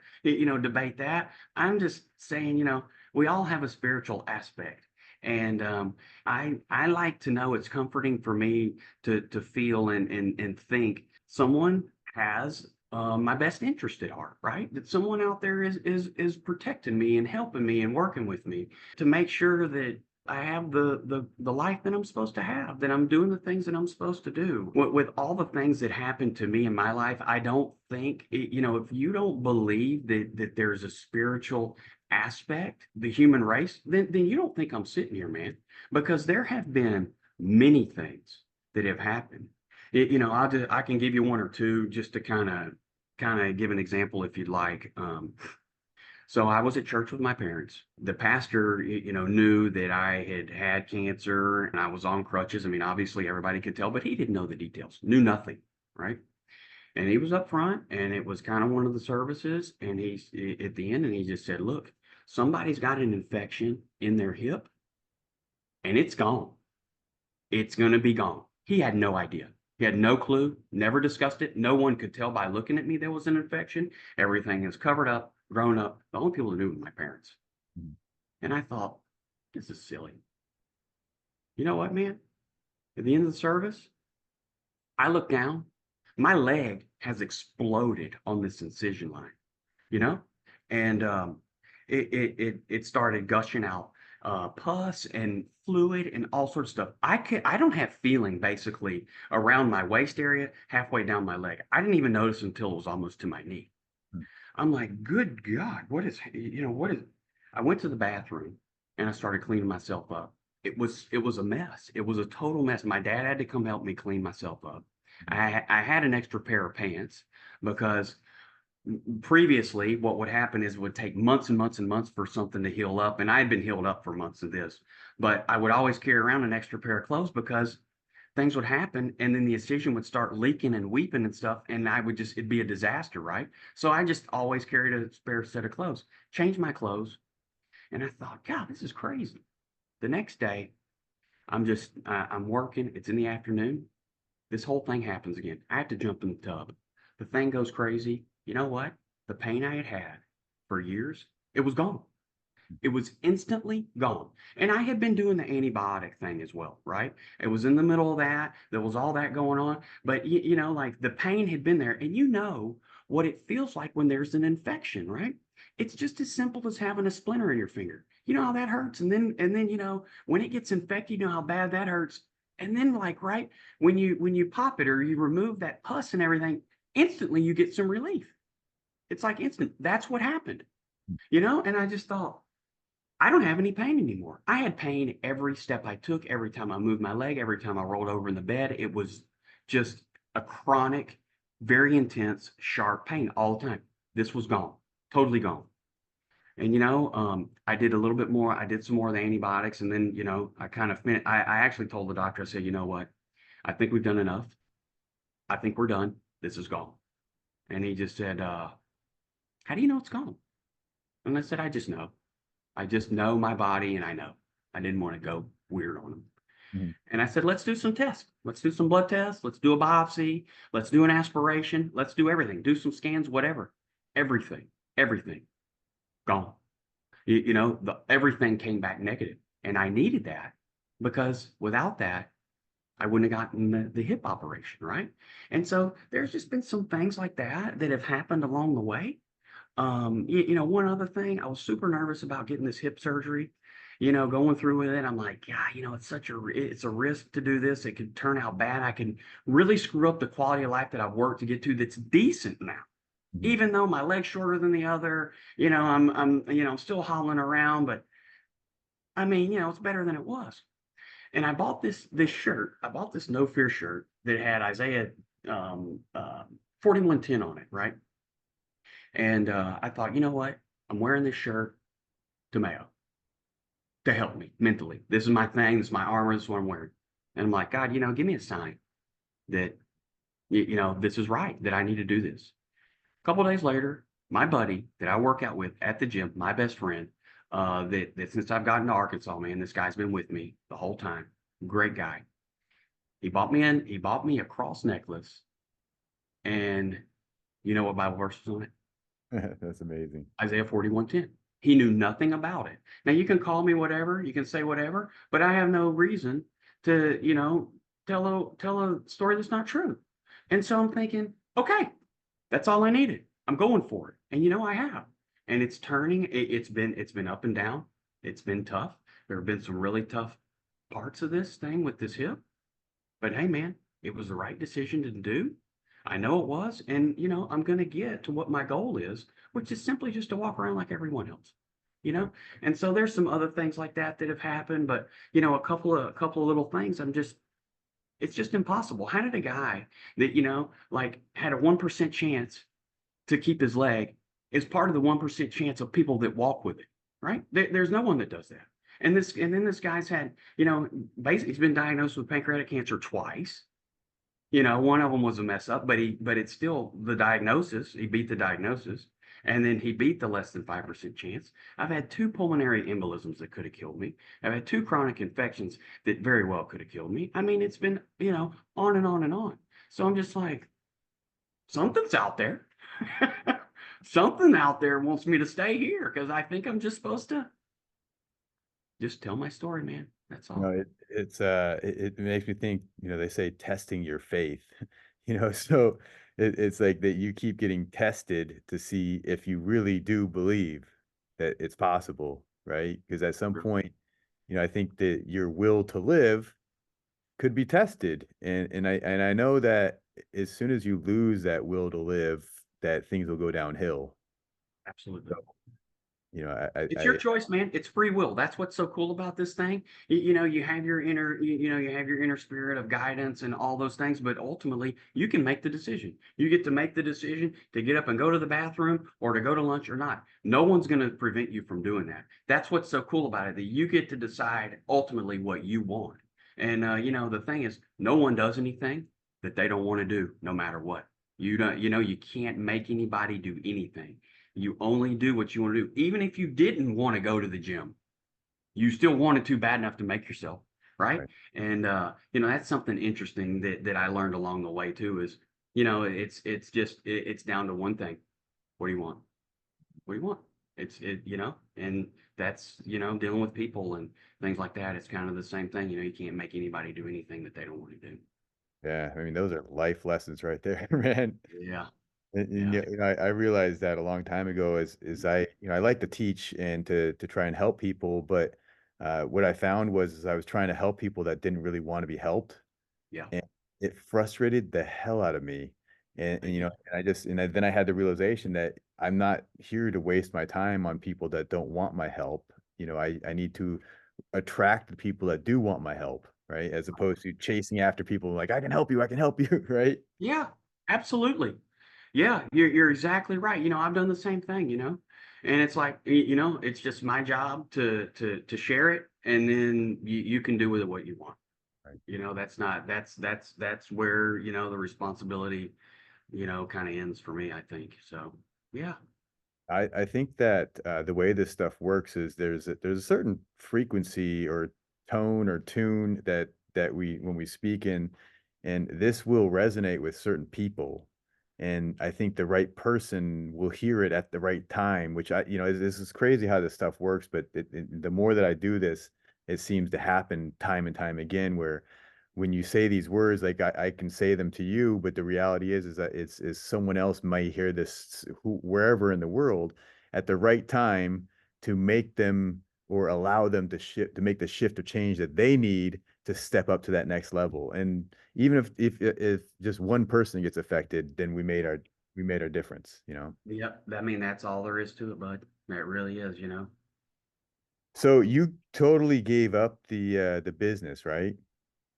debate that. I'm just saying, we all have a spiritual aspect. And I like to know, it's comforting for me to feel and think someone has my best interest at heart, right? That someone out there is protecting me and helping me and working with me to make sure that I have the life that I'm supposed to have, that I'm doing the things that I'm supposed to do. With all the things that happened to me in my life, I don't think, if you don't believe that there's a spiritual aspect, the human race, then you don't think I'm sitting here, man, because there have been many things that have happened. I can give you one or two just to kind of give an example if you'd like. So I was at church with my parents. The pastor, knew that I had had cancer and I was on crutches. I mean, obviously everybody could tell, but he didn't know the details, knew nothing, right? And he was up front, and it was kind of one of the services. And he's at the end, and he just said, "Look, somebody's got an infection in their hip, and it's gone. It's going to be gone." He had no idea. He had no clue, never discussed it. No one could tell by looking at me there was an infection. Everything is covered up, grown up. The only people who knew were my parents. Mhm. And I thought, this is silly. You know what, man? At the end of the service, I looked down. My leg has exploded on this incision line, you know? And it started gushing out pus and fluid and all sorts of stuff. I don't have feeling basically around my waist area, halfway down my leg. I didn't even notice until it was almost to my knee. I'm like, good God, what is? I went to the bathroom and I started cleaning myself up. It was a mess. It was a total mess. My dad had to come help me clean myself up. I had an extra pair of pants because previously what would happen is it would take months and months and months for something to heal up, and I had been healed up for months of this, but I would always carry around an extra pair of clothes because things would happen and then the incision would start leaking and weeping and stuff, and it'd be a disaster, right? So I just always carried a spare set of clothes, changed my clothes, and I thought, God, this is crazy. The next day, I'm working, it's in the afternoon, this whole thing happens again. I have to jump in the tub. The thing goes crazy. You know what? The pain I had had for years, it was gone. It was instantly gone. And I had been doing the antibiotic thing as well, right? It was in the middle of that. There was all that going on. But, like the pain had been there. And what it feels like when there's an infection, right? It's just as simple as having a splinter in your finger. You know how that hurts. And then, when it gets infected, you know how bad that hurts. And then, like, right, when you pop it or you remove that pus and everything, instantly you get some relief. It's like instant. That's what happened, And I just thought, I don't have any pain anymore. I had pain every step I took, every time I moved my leg, every time I rolled over in the bed. It was just a chronic, very intense, sharp pain all the time. This was gone, totally gone. And I did a little bit more. I did some more of the antibiotics, and then I kind of I actually told the doctor, I said, you know what? I think we've done enough. I think we're done. This is gone. And he just said, how do you know it's gone? And I said, I just know. I just know my body, and I know. I didn't want to go weird on him. Mhm. And I said, let's do some tests. Let's do some blood tests. Let's do a biopsy. Let's do an aspiration. Let's do everything. Do some scans, whatever. Everything gone. Everything came back negative. And I needed that because without that, I wouldn't have gotten the hip operation, right? And so there's just been some things like that have happened along the way. One other thing, I was super nervous about getting this hip surgery. going through with it, I'm like, yeah, it's a risk to do this. It could turn out bad. I can really screw up the quality of life that I've worked to get to that's decent now. Mhm. Even though my leg's shorter than the other, I'm still hobbling around, but I mean, it's better than it was. And I bought this shirt. I bought this No Fear shirt that had Isaiah um, uh, 41:10 on it, right? And I thought, you know what? I'm wearing this shirt to Mayo to help me mentally. This is my thing. This is my armor. This is what I'm wearing. And I'm like, God, give me a sign that this is right. That I need to do this. A couple of days later, my buddy that I work out with at the gym, my best friend, that since I've gotten to Arkansas, man, this guy's been with me the whole time. Great guy. He bought me a cross necklace, and you know what Bible verse was on it? That's amazing. Isaiah 41:10. He knew nothing about it. Now you can call me whatever, you can say whatever, but I have no reason to, tell a story that's not true. And so I'm thinking, okay, that's all I needed. I'm going for it. And I have. And it's turning, it's been up and down. It's been tough. There have been some really tough parts of this thing with this hip. But hey, man, it was the right decision to do. I know it was. And, I'm going to get to what my goal is, which is simply just to walk around like everyone else, you know? And so there's some other things like that that have happened. But, a couple of little things, it's just impossible. How did a guy that, like had a 1% chance to keep his leg is part of the 1% chance of people that walk with it, right? There's no one that does that. And then this guy's had, basically he's been diagnosed with pancreatic cancer twice. One of them was a mess up, but it's still the diagnosis. He beat the diagnosis, and then he beat the less than 5% chance. I've had two pulmonary embolisms that could have killed me. I've had two chronic infections that very well could have killed me. I mean, it's been, on and on and on. So I'm just like, something's out there. Something out there wants me to stay here because I think I'm just supposed to just tell my story, man. That's all. It makes me think, they say testing your faith, so it's like that you keep getting tested to see if you really do believe that it's possible, right? Because at some point, I think that your will to live could be tested. And I know that as soon as you lose that will to live, that things will go downhill. Absolutely. So, It's your choice, man. It's free will. That's what's so cool about this thing. You have your inner, you have your inner spirit of guidance and all those things, but ultimately you can make the decision. You get to make the decision to get up and go to the bathroom or to go to lunch or not. No one's going to prevent you from doing that. That's what's so cool about it, that you get to decide ultimately what you want. And the thing is, no one does anything that they don't want to do, no matter what. You don't, you can't make anybody do anything. You only do what you want to do. Even if you didn't want to go to the gym, you still wanted to bad enough to make yourself, right? Right. And that's something interesting that I learned along the way too. Is it's down to one thing. What do you want? What do you want? And that's dealing with people and things like that. It's kind of the same thing. You can't make anybody do anything that they don't want to do. Yeah, I mean, those are life lessons right there, man. Yeah, And, yeah, I realized that a long time ago is I like to teach and to try and help people, but what I found was is I was trying to help people that didn't really want to be helped, yeah. and it frustrated the hell out of me. And I get then I had the realization that I'm not here to waste my time on people that don't want my help. I need to attract the people that do want my help, right? As opposed to chasing after people like I can help you, right? Yeah, absolutely. Yeah, you're exactly right. I've done the same thing, and it's like, it's just my job to share it, and then you can do with it what you want. Right. That's not that's where, the responsibility, kind of ends for me, I think. So, yeah, I think that the way this stuff works is there's a certain frequency or tone or tune that we when we speak in, and this will resonate with certain people. And I think the right person will hear it at the right time, which this is crazy how this stuff works, but the more that I do this, it seems to happen time and time again where when you say these words, like I can say them to you, but the reality is that is someone else might hear this wherever in the world at the right time to make them or allow them to shift, to make the shift of change that they need to step up to that next level. And even if just one person gets affected, then we made our difference, you know. Yep. I mean, that's all there is to it, bud. That really is, you know. So you totally gave up the business, right?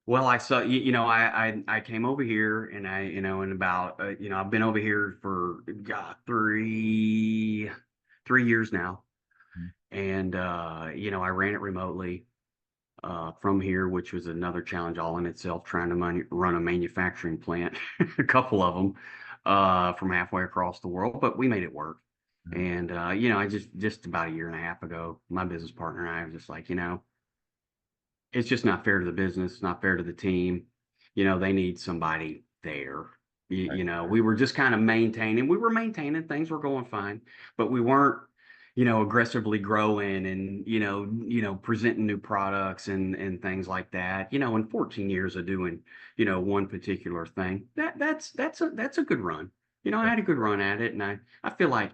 Well, I saw, I came over here and and about, I've been over here for God, 3 years now. Mhm. And, I ran it remotely from here, which was another challenge all in itself, trying to run a manufacturing plant, a couple of them from halfway across the world, but we made it work. Mhm. And, I just about a year and a half ago, my business partner and I was just like, it's just not fair to the business, not fair to the team. They need somebody there. Right. We were just kind of we were maintaining, things were going fine, but we weren't, aggressively growing and, presenting new products and things like that. In 14 years of doing, one particular thing, that's a good run. I Right. had a good run at it, and I feel like,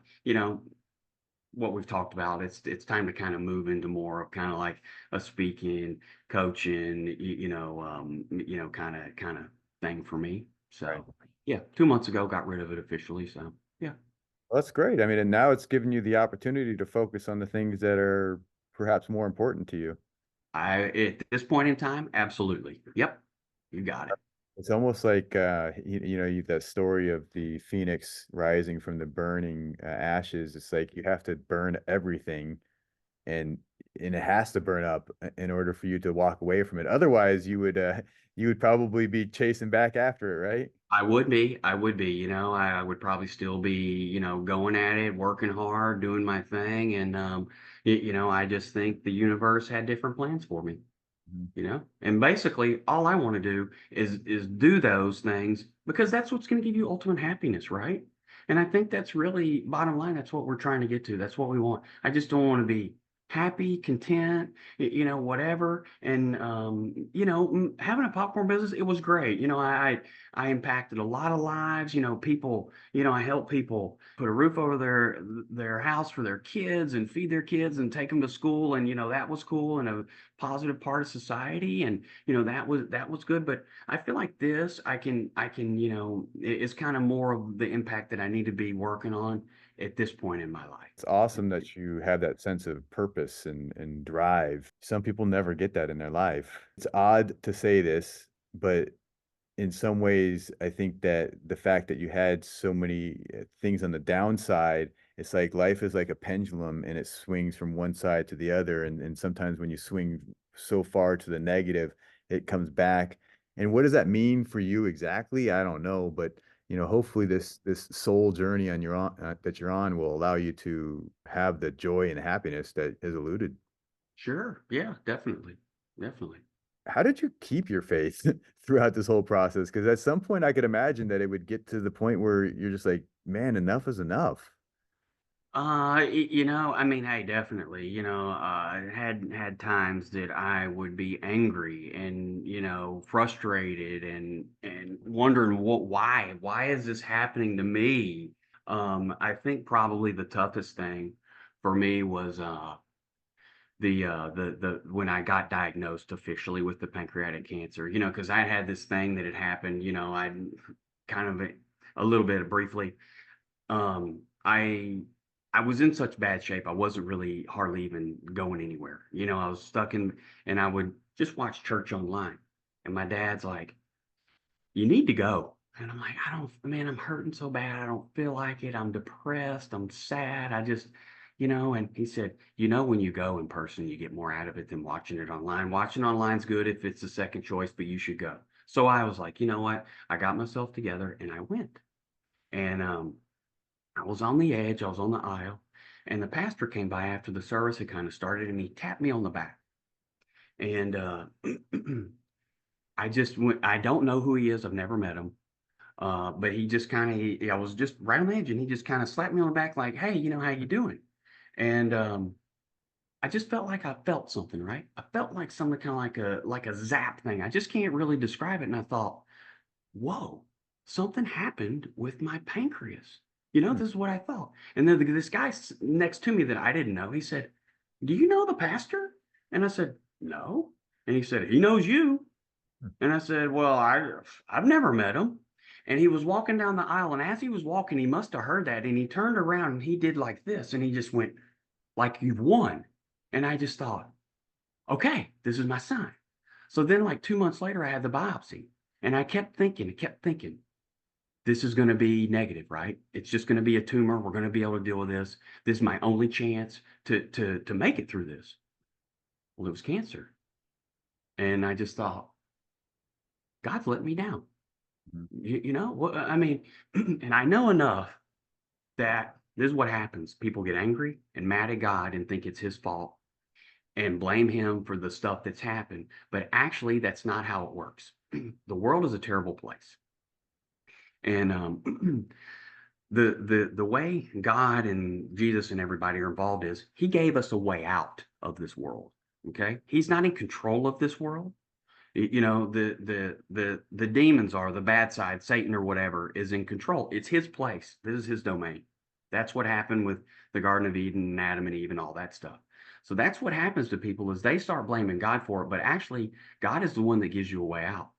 what we've talked about, it's time to kind of move into more of kind of like a speaking, coaching, kind of thing for me. Right. So yeah, 2 months ago, got rid of it officially. So yeah, Well, that's great. I mean, and now it's given you the opportunity to focus on the things that are perhaps more important to you. at this point in time, absolutely. Yep, you got it. It's almost like that story of the phoenix rising from the burning ashes. It's like you have to burn everything, and it has to burn up in order for you to walk away from it. Otherwise, you would probably be chasing back after it, right? I would be, I would probably still be, going at it, working hard, doing my thing. And, I just think the universe had different plans for me. Mhm. And basically all I want to do is do those things because that's what's going to give you ultimate happiness, right? And I think that's really bottom line. That's what we're trying to get to. That's what we want. I just don't want to be happy, content, whatever. And having a popcorn business, it was great. I impacted a lot of lives. People, I help people put a roof over their house for their kids and feed their kids and take them to school. And that was cool and a positive part of society. And that was good. But I feel like this, I can, it's kind of more of the impact that I need to be working on at this point in my life. It's awesome that you have that sense of purpose and drive. Some people never get that in their life. It's odd to say this, but in some ways, I think that the fact that you had so many things on the downside, it's like life is like a pendulum and it swings from one side to the other. And sometimes when you swing so far to the negative, it comes back. And what does that mean for you exactly? I don't know, but hopefully this soul journey on that you're on will allow you to have the joy and happiness that is alluded. Sure. Yeah, definitely. Definitely. How did you keep your faith throughout this whole process? Because at some point, I could imagine that it would get to the point where you're just like, man, enough is enough. I mean, hey, definitely, had times that I would be angry and, frustrated and wondering why is this happening to me? I think probably the toughest thing for me was the when I got diagnosed officially with the pancreatic cancer, because I had this thing that had happened, I kind of a little bit briefly. um, I I was in such bad shape. I wasn't really hardly even going anywhere. I was stuck and I would just watch church online. And my dad's like, "You need to go." And I'm like, "I don't, man, I'm hurting so bad. I don't feel like it. I'm depressed. I'm sad. I just, and he said, when you go in person, you get more out of it than watching it online. Watching online's good if it's the second choice, but you should go." So I was like, you know what? I got myself together and I went. And I was on the edge, I was on the aisle, and the pastor came by after the service had kind of started and he tapped me on the back. And I just went, I don't know who he is, I've never met him. But he just kind of, I was just right on the edge and he just kind of slapped me on the back like, "Hey, how you doing?" And I just felt like I felt something, right? I felt like something kind of like a zap thing. I just can't really describe it. And I thought, whoa, something happened with my pancreas. Hmm. This is what I thought. And then this guy next to me that I didn't know, he said, do you know the pastor? And I said, no. And he said, he knows you. And I said, well, I've never met him. And he was walking down the aisle. And as he was walking, he must have heard that. And he turned around and he did like this. And he just went, like, you've won. And I just thought, okay, this is my sign. So then, like 2 months later, I had the biopsy. And I kept thinking, this is going to be negative, right? It's just going to be a tumor. We're going to be able to deal with this. This is my only chance to make it through this. Well, it was cancer. And I just thought, God's let me down. You know what? I mean, and I know enough that this is what happens. People get angry and mad at God and think it's his fault and blame him for the stuff that's happened. But actually, that's not how it works. The world is a terrible place. And the way God and Jesus and everybody are involved is he gave us a way out of this world. Okay. He's not in control of this world. You know, the demons are the bad side, Satan or whatever is in control. It's his place. This is his domain. That's what happened with the Garden of Eden and Adam and Eve and all that stuff. So that's what happens to people is they start blaming God for it, but actually God is the one that gives you a way out.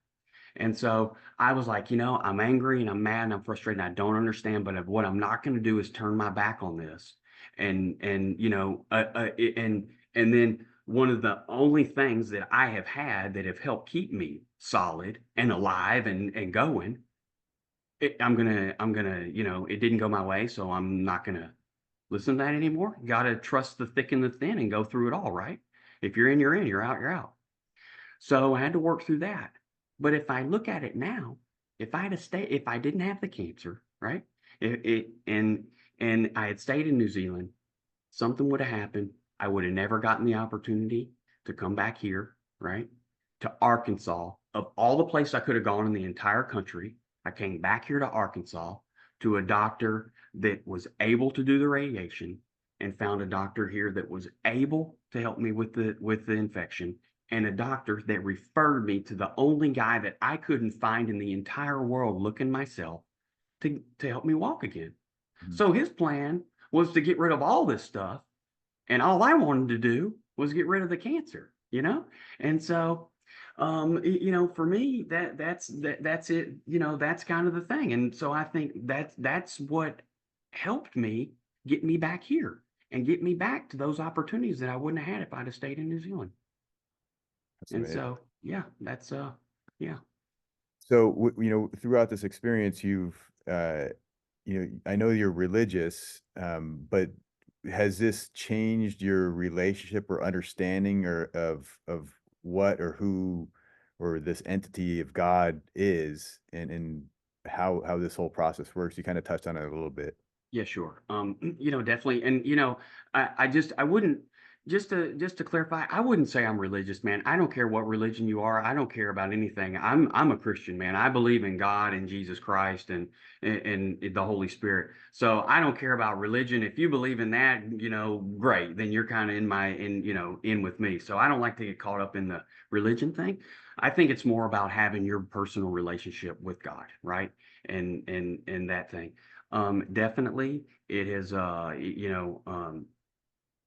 And so I was like, you know, I'm angry and I'm mad and I'm frustrated and I don't understand, but what I'm not going to do is turn my back on this. And you know, and then one of the only things that I have had that have helped keep me solid and alive and going, I'm gonna, you know, it didn't go my way, so I'm not gonna listen to that anymore. Got to trust the thick and the thin and go through it all, right? If you're in, you're in. You're out, you're out. So I had to work through that. But if I look at it now, if I didn't have the cancer, right? And I had stayed in New Zealand, something would have happened. I would have never gotten the opportunity to come back here, right? To Arkansas. Of all the places I could have gone in the entire country, I came back here to Arkansas to a doctor that was able to do the radiation and found a doctor here that was able to help me with the infection and a doctor that referred me to the only guy that I couldn't find in the entire world looking myself to help me walk again. Mm-hmm. So his plan was to get rid of all this stuff. And all I wanted to do was get rid of the cancer, you know? And so, you know, for me, that's it, you know, that's kind of the thing. And so I think that's what helped me get me back here and get me back to those opportunities that I wouldn't have had if I'd have stayed in New Zealand. That's and amazing. So, yeah, that's, yeah. So, you know, throughout this experience, you know, I know you're religious, but has this changed your relationship or understanding of what or who or this entity of God is and how this whole process works? You kind of touched on it a little bit. Yeah, sure. You know, definitely. And, you know, I wouldn't, just to clarify, I wouldn't say I'm religious, man. I don't care what religion you are. I don't care about anything. I'm a Christian, man. I believe in God and Jesus Christ and the Holy Spirit. So I don't care about religion. If you believe in that, you know, great. Then you're kind of in with me. So I don't like to get caught up in the religion thing. I think it's more about having your personal relationship with God, right? And that thing. Definitely it has, you know,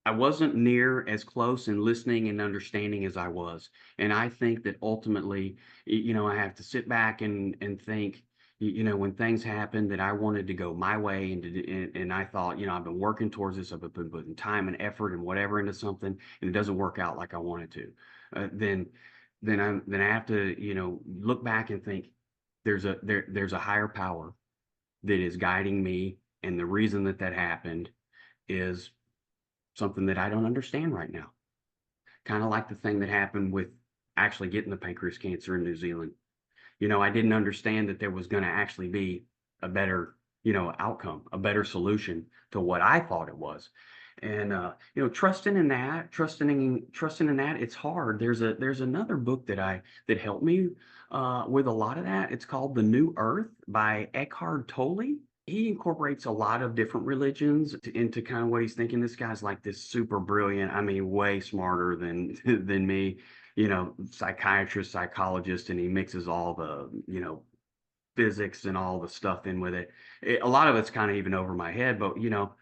I wasn't near as close in listening and understanding as I was. And I think that ultimately, you know, I have to sit back and think, you know, when things happen that I wanted to go my way and I thought, you know, I've been working towards this, I've been putting time and effort and whatever into something, and it doesn't work out like I wanted to, then I have to, you know, look back and think there's a higher power that is guiding me. And the reason that happened is something that I don't understand right now. Kind of like the thing that happened with actually getting the pancreas cancer in New Zealand. You know, I didn't understand that there was going to actually be a better, you know, outcome, a better solution to what I thought it was. And you know, trusting in that, it's hard. There's another book that helped me with a lot of that. It's called The New Earth by Eckhart Tolle. He incorporates a lot of different religions into kind of what he's thinking. This guy's like this super brilliant, I mean, way smarter than me, you know, psychiatrist, psychologist, and he mixes all the, you know, physics and all the stuff in with it. A lot of it's kind of even over my head, but, you know,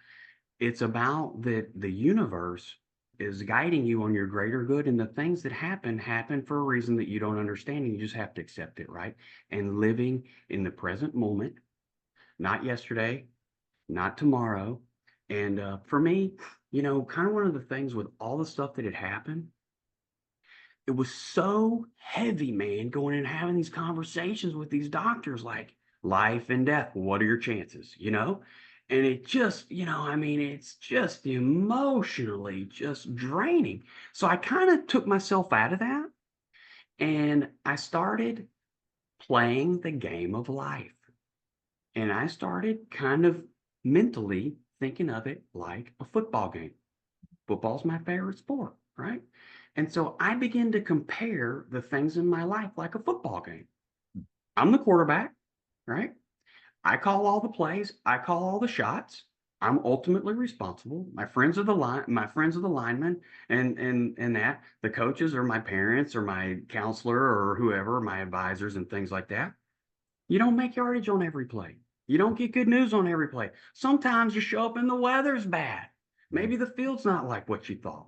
it's about the universe is guiding you on your greater good, and the things that happen for a reason that you don't understand, and you just have to accept it, right? And living in the present moment, not yesterday, not tomorrow. And for me, kind of one of the things with all the stuff that had happened, it was so heavy, man, going and having these conversations with these doctors like life and death. What are your chances? And it just, it's just emotionally just draining. So I kind of took myself out of that and I started playing the game of life. And I started kind of mentally thinking of it like a football game. Football's my favorite sport, right? And so I begin to compare the things in my life like a football game. I'm the quarterback, right? I call all the plays, I call all the shots. I'm ultimately responsible. My friends are the linemen, and that the coaches are my parents or my counselor or whoever, my advisors and things like that. You don't make yardage on every play. You don't get good news on every play. Sometimes you show up and the weather's bad. Maybe the field's not like what you thought.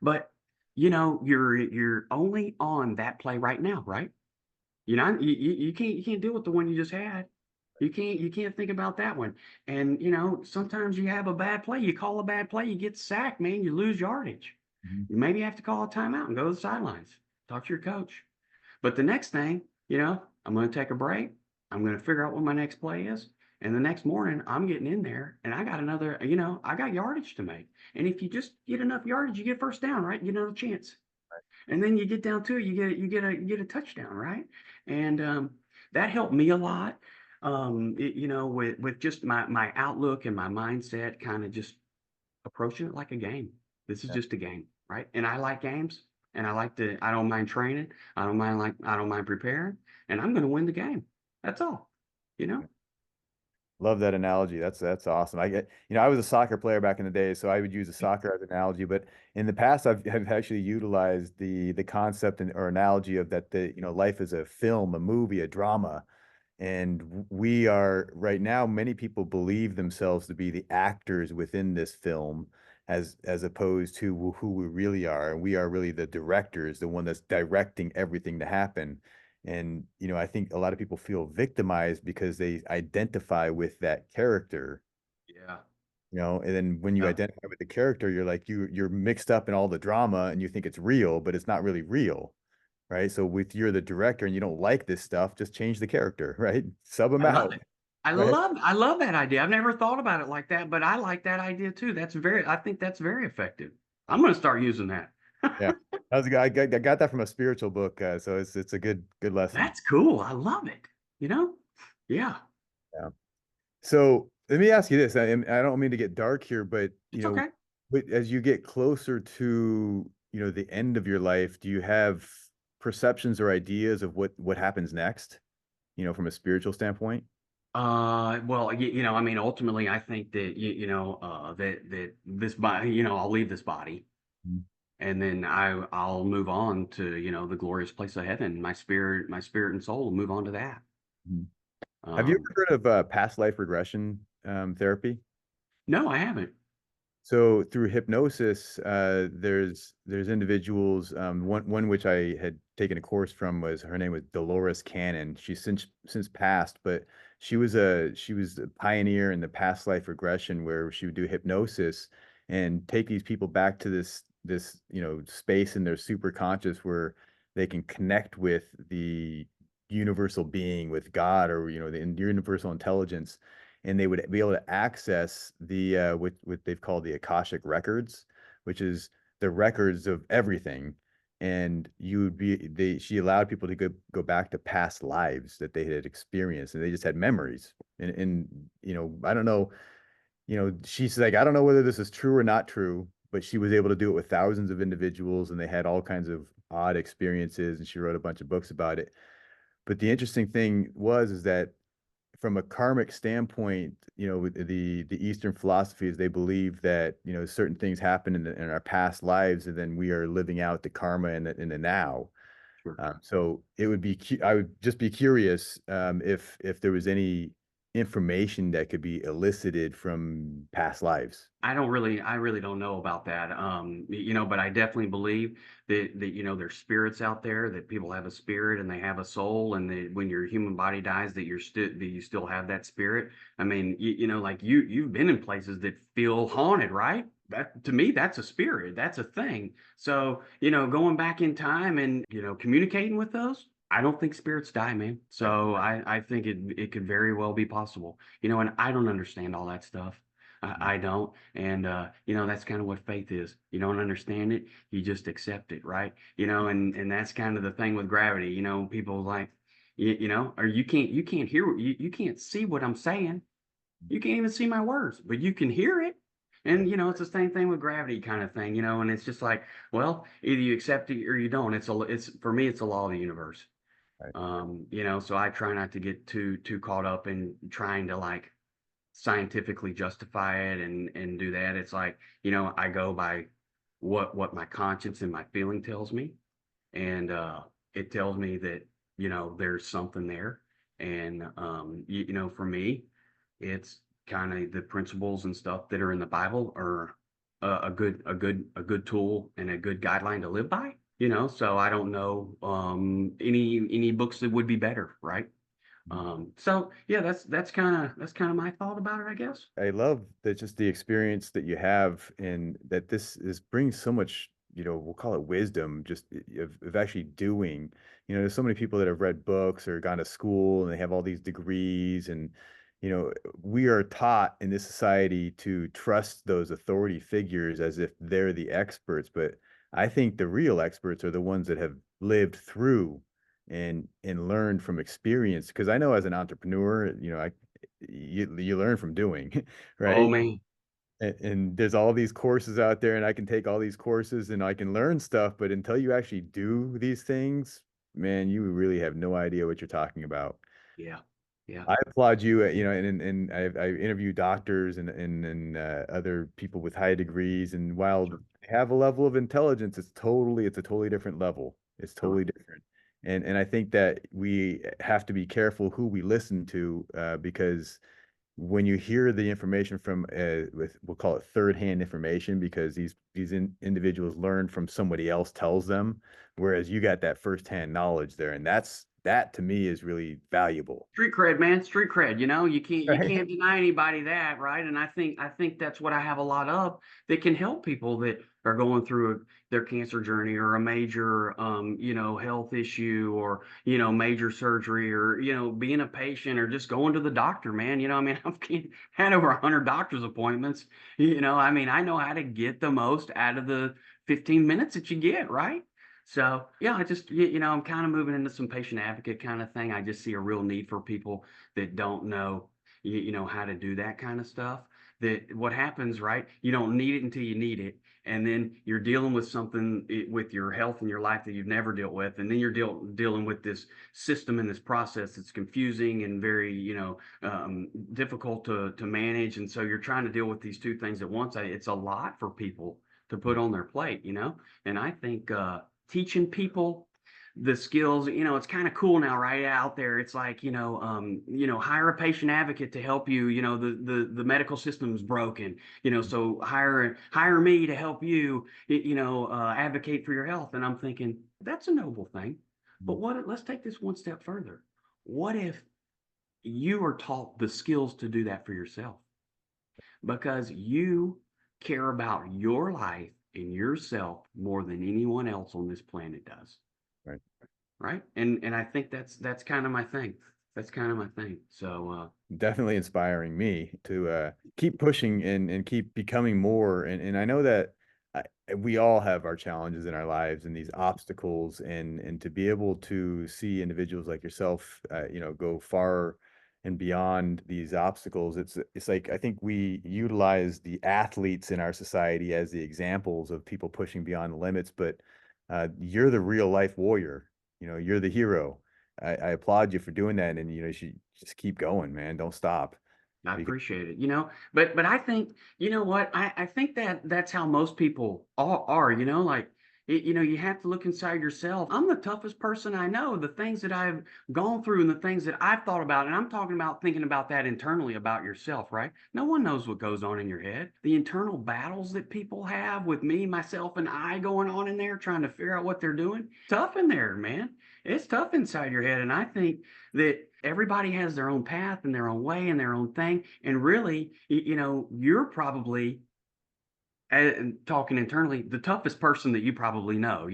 But you're only on that play right now, right? You can't deal with the one you just had. You can't think about that one. And sometimes you have a bad play. You call a bad play, you get sacked, man, you lose yardage. Mhm. You maybe have to call a timeout and go to the sidelines, talk to your coach. But the next thing, I'm going to take a break. I'm going to figure out what my next play is. And the next morning, I'm getting in there and I got another, I got yardage to make. And if you just get enough yardage, you get first down, right? You get another chance. And then you get down to it, you get a touchdown, right? And that helped me a lot. With just my outlook and my mindset, kind of just approaching it like a game. This is Yeah. just a game, right? And I like games, and I don't mind training. I don't mind preparing, and I'm going to win the game. That's all, you know? Love that analogy. That's awesome. I was a soccer player back in the day, so I would use a soccer as an analogy. But in the past, have actually utilized the concept or analogy of that life is a film, a movie, a drama, and we are right now. Many people believe themselves to be the actors within this film, as opposed to who we really are, and we are really the directors, the one that's directing everything to happen. And, I think a lot of people feel victimized because they identify with that character, Yeah. and then when you Yeah. identify with the character, you're like, you're mixed up in all the drama and you think it's real, but it's not really real, right? So with you're the director and you don't like this stuff, just change the character, right? Sub them I love out, it. I right? love I love that idea. I've never thought about it like that, but I like that idea too. I think that's very effective. I'm going to start using that. Yeah. That was a guy. I got that from a spiritual book, so it's a good lesson. That's cool. I love it. You know? Yeah. Yeah. So let me ask you this. I don't mean to get dark here, but It's okay. as you get closer to, the end of your life, do you have perceptions or ideas of what happens next, from a spiritual standpoint? Well, ultimately, I think that that this body, I'll leave this body, Mhm. and then I'll move on to the glorious place of heaven. My spirit and soul will move on to that. Mhm. Have you Um, ever heard of past life regression therapy? no, I haven't. So through hypnosis, there's individuals. One which I had taken a course from was her name was Dolores Cannon. She's since passed, but she was a pioneer in the past life regression where she would do hypnosis and take these people back to this space in their super conscious where they can connect with the universal being, with God, or the universal intelligence, and they would be able to access the what they've called the Akashic records, which is the records of everything. And she allowed people to go back to past lives that they had experienced, and they just had memories. And I don't know, she's like, I don't know whether this is true or not true, but she was able to do it with thousands of individuals, and they had all kinds of odd experiences, and she wrote a bunch of books about it. But the interesting thing is that from a karmic standpoint, with the Eastern philosophies, they believe that certain things happen in our past lives, and then we are living out the karma in the now. Sure. So I would just be curious if there was any. information that could be elicited from past lives. I really don't know about that. But I definitely believe that there's spirits out there, that people have a spirit and they have a soul, and that when your human body dies, that you still have that spirit. I mean, like you've been in places that feel haunted, right? That to me, that's a spirit, that's a thing. So, going back in time and, communicating with those, I don't think spirits die, man. Right. So I think it could very well be possible, and I don't understand all that stuff. I don't. And, that's kind of what faith is. You don't understand it, you just accept it, right? And that's kind of the thing with gravity. People like, or you can't hear, you can't see what I'm saying. You can't even see my words, but you can hear it. And, it's the same thing with gravity kind of thing, and it's just like, well, either you accept it or you don't. For me, it's a law of the universe. Right. So I try not to get too caught up in trying to like scientifically justify it and do that. It's like, I go by what my conscience and my feeling tells me. And it tells me that, there's something there. And for me, it's kind of the principles and stuff that are in the Bible are a good tool and a good guideline to live by. So I don't know any books that would be better, right? So yeah, that's kind of my thought about it, I guess. I love that, just the experience that you have, and that this is brings so much, we'll call it wisdom, just of actually doing. There's so many people that have read books or gone to school and they have all these degrees, and we are taught in this society to trust those authority figures as if they're the experts. But I think the real experts are the ones that have lived through and learned from experience. Because I know, as an entrepreneur, you learn from doing, Oh right? man, And there's all these courses out there, and I can take all these courses and I can learn stuff, but until you actually do these things, man, you really have no idea what you're talking about. yeah, yeah, I applaud you, and I interview doctors and other people with high degrees, and while sure, they have a level of intelligence, it's a totally different level. It's totally correct. different. And I think that we have to be careful who we listen to, because when you hear the information from, we'll call it third hand information, because individuals learn from somebody else tells them, whereas you got that first hand knowledge there, and that to me is really valuable. Street cred, man, street cred. You Right. can't deny anybody that, right? And I think that's what I have a lot of that can help people that are going through their cancer journey or a major, health issue, or major surgery, or being a patient, or just going to the doctor, man. I mean, I've had over 100 doctor's appointments. I mean, I know how to get the most out of the 15 minutes that you get, right? So yeah, I just I'm kind of moving into some patient advocate kind of thing. I just see a real need for people that don't know how to do that kind of stuff. That what happens, right? You don't need it until you need it, and then you're dealing with something with your health and your life that you've never dealt with, and then you're dealing with this system and this process that's confusing and very difficult to manage, and so you're trying to deal with these two things at once. It's a lot for people to put on their plate, and I think teaching people the skills, it's kind of cool now, right out there. It's like, hire a patient advocate to help you. The medical system's broken, so hire me to help you, advocate for your health. And I'm thinking that's a noble thing. But let's take this one step further. What if you are taught the skills to do that for yourself? Because you care about your life and yourself more than anyone else on this planet does, Right. right? And I think that's kind of my thing. That's kind of my thing. So Definitely inspiring me to keep pushing and keep becoming more. And I know that I, we all have our challenges in our lives and these obstacles, and to be able to see individuals like yourself, go far and beyond these obstacles. It's like, I think we utilize the athletes in our society as the examples of people pushing beyond the limits, but you're the real life warrior. You're the hero. I applaud you for doing that, and you should just keep going, man. Don't stop. I Because appreciate it, but I think, what I think that that's how most people are, like, You have to look inside yourself. I'm the toughest person I know. The things that I've gone through and the things that I've thought about, and I'm talking about thinking about that internally about yourself, right? No one knows what goes on in your head. The internal battles that people have with me, myself, and I going on in there trying to figure out what they're doing. Tough in there, man. It's tough inside your head. And I think that everybody has their own path and their own way and their own thing. And really, you're probably and talking internally, the toughest person that you probably know,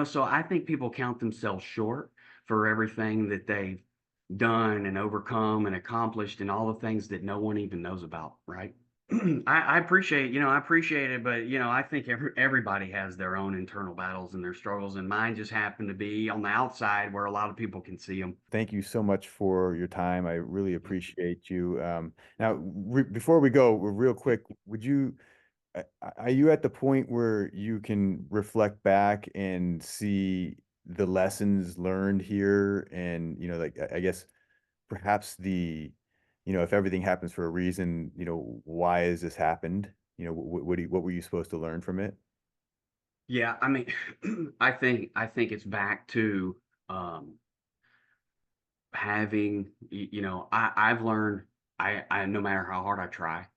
so I think people count themselves short for everything that they've done and overcome and accomplished and all the things that no one even knows about, right? I appreciate it, but I think everybody has their own internal battles and their struggles, and mine just happen to be on the outside where a lot of people can see them. Thank you so much for your time. I really appreciate you. Now, before we go, real quick, are you at the point where you can reflect back and see the lessons learned here? And, like, I guess perhaps if everything happens for a reason, why has this happened? What were you supposed to learn from it? Yeah, I mean, I think it's back to um, having, I've learned I no matter how hard I try,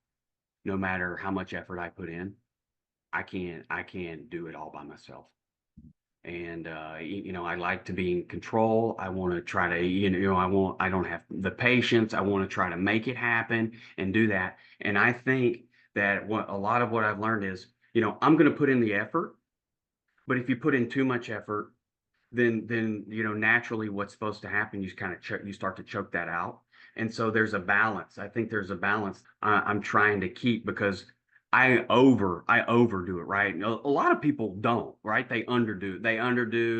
no matter how much effort I put in, I can't do it all by myself. And I like to be in control. I want to try to, I don't have the patience. I want to try to make it happen and do that. And I think that what a lot of what I've learned is, I'm going to put in the effort, but if you put in too much effort, then naturally what's supposed to happen, you kind of you start to choke that out. And so there's a balance. I think there's a balance I'm trying to keep, because I overdo it, right? A lot of people don't, right? They underdo,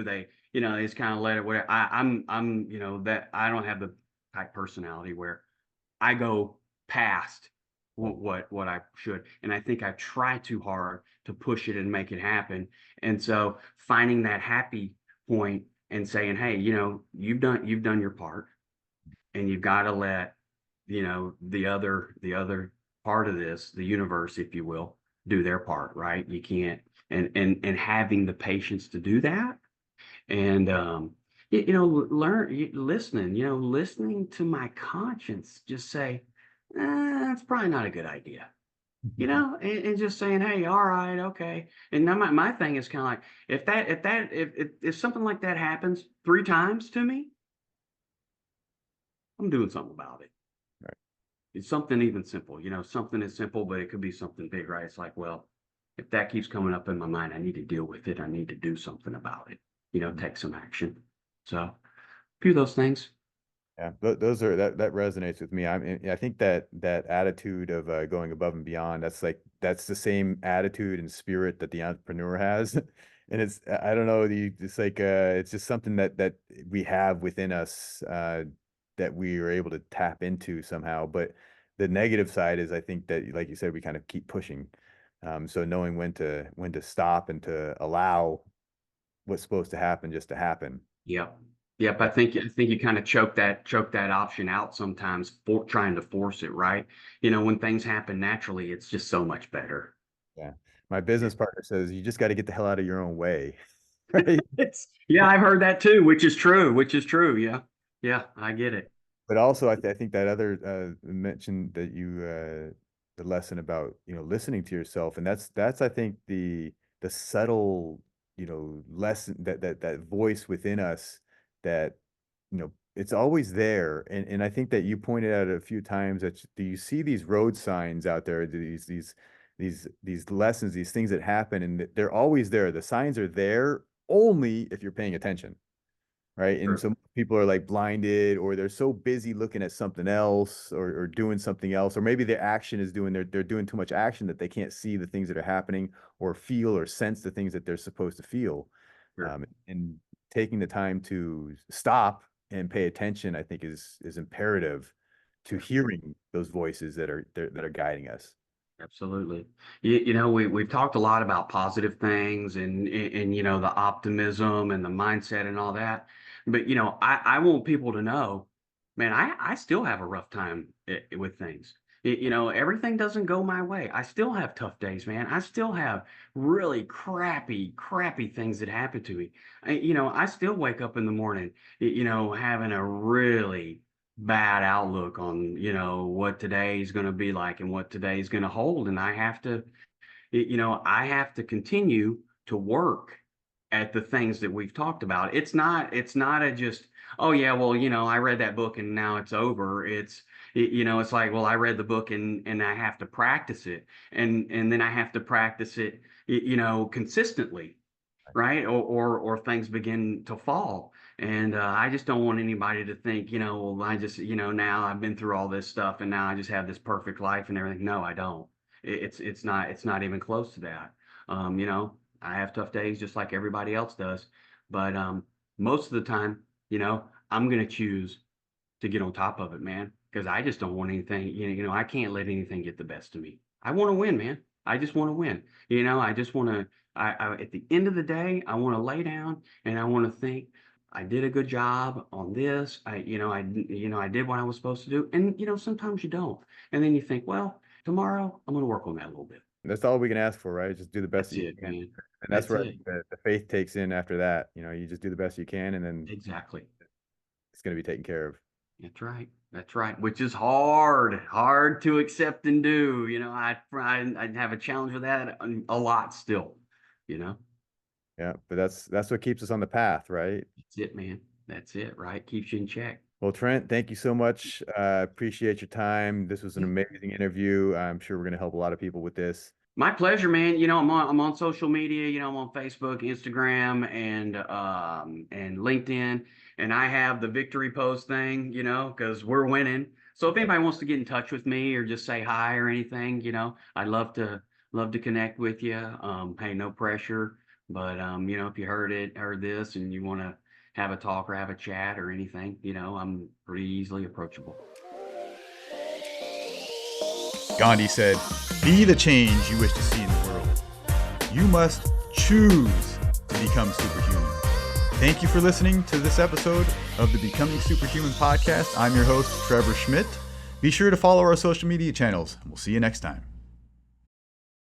they just kind of let it, whatever. I'm that I don't have the type personality where I go past what I should. And I think I try too hard to push it and make it happen. And so finding that happy point and saying, hey, you've done your part, and you've got to let, the other part of this, the universe, if you will, do their part, right? You can't, and having the patience to do that. And listening to my conscience just say, that's probably not a good idea, and just saying, hey, all right, okay. And now my thing is kind of like, if something like that happens 3 times to me, I'm doing something about it. Right. It's something even simple, something is simple, but it could be something big, right? It's like, well, if that keeps coming up in my mind, I need to deal with it. I need to do something about it, take some action. So a few of those things. Yeah, those are that resonates with me. I think that attitude of going above and beyond, that's the same attitude and spirit that the entrepreneur has. And I don't know, it's like it's just something that we have within us that we are able to tap into somehow. But the negative side is, I think that, like you said, we kind of keep pushing. So knowing when to stop and to allow what's supposed to happen just to happen. Yep. Yep. I think you kind of choke that option out sometimes, for trying to force it, right? When things happen naturally, it's just so much better. Yeah. My business partner says you just got to get the hell out of your own way. Right. Yeah, I've heard that too, which is true, which is true. Yeah. Yeah, I get it. But also, I think that other mention that the lesson about listening to yourself, and that's I think the subtle lesson, that voice within us, that it's always there. And I think that you pointed out a few times that, do you see these road signs out there, these lessons, these things that happen, and they're always there. The signs are there only if you're paying attention, right? And True. so people are like blinded, or they're so busy looking at something else, or doing something else, or maybe their action is they're doing too much action that they can't see the things that are happening, or feel or sense the things that they're supposed to feel. Sure. And taking the time to stop and pay attention, I think is imperative to hearing those voices that are guiding us. Absolutely. We've talked a lot about positive things, and the optimism and the mindset and all that. But I want people to know, man, I still have a rough time with things. Everything doesn't go my way. I still have tough days, man. I still have really crappy things that happen to me. I still wake up in the morning, having a really bad outlook on, what today's going to be like and what today's going to hold. And I have to continue to work at the things that we've talked about. It's not a just, oh yeah, well, I read that book and now it's over. It's like, well, I read the book and I have to practice it, and then I have to practice it, consistently, right? Or things begin to fall. And I just don't want anybody to think, well, I just, now I've been through all this stuff and now I just have this perfect life and everything. No, I don't. It's not even close to that. I have tough days just like everybody else does, but most of the time, I'm gonna choose to get on top of it, man, because I just don't want anything. I can't let anything get the best of me. I want to win, man. I just want to win. I just want to. At the end of the day, I want to lay down and I want to think I did a good job on this. I did what I was supposed to do, and sometimes you don't, and then you think, well, tomorrow I'm going to work on that a little bit. That's all we can ask for, right? Just do the best That's you it, can. man. And that's where it. the faith takes in after that. You just do the best you can, and then Exactly. it's going to be taken care of. That's right. That's right. Which is hard to accept and do. I have a challenge with that a lot still. Yeah, but that's what keeps us on the path, right? That's it, man. That's it, right? Keeps you in check. Well, Trent, thank you so much. Appreciate your time. This was an amazing interview. I'm sure we're going to help a lot of people with this. My pleasure, man. I'm on social media. I'm on Facebook, Instagram, and LinkedIn, and I have the victory post thing. Because we're winning. So if anybody wants to get in touch with me or just say hi or anything, I'd love to connect with you. Hey, no pressure. But if you heard this, and you want to have a talk or have a chat or anything, I'm pretty easily approachable. Gandhi said, "Be the change you wish to see in the world. You must choose to become superhuman." Thank you for listening to this episode of the Becoming Superhuman Podcast. I'm your host, Trevor Schmidt. Be sure to follow our social media channels, and we'll see you next time.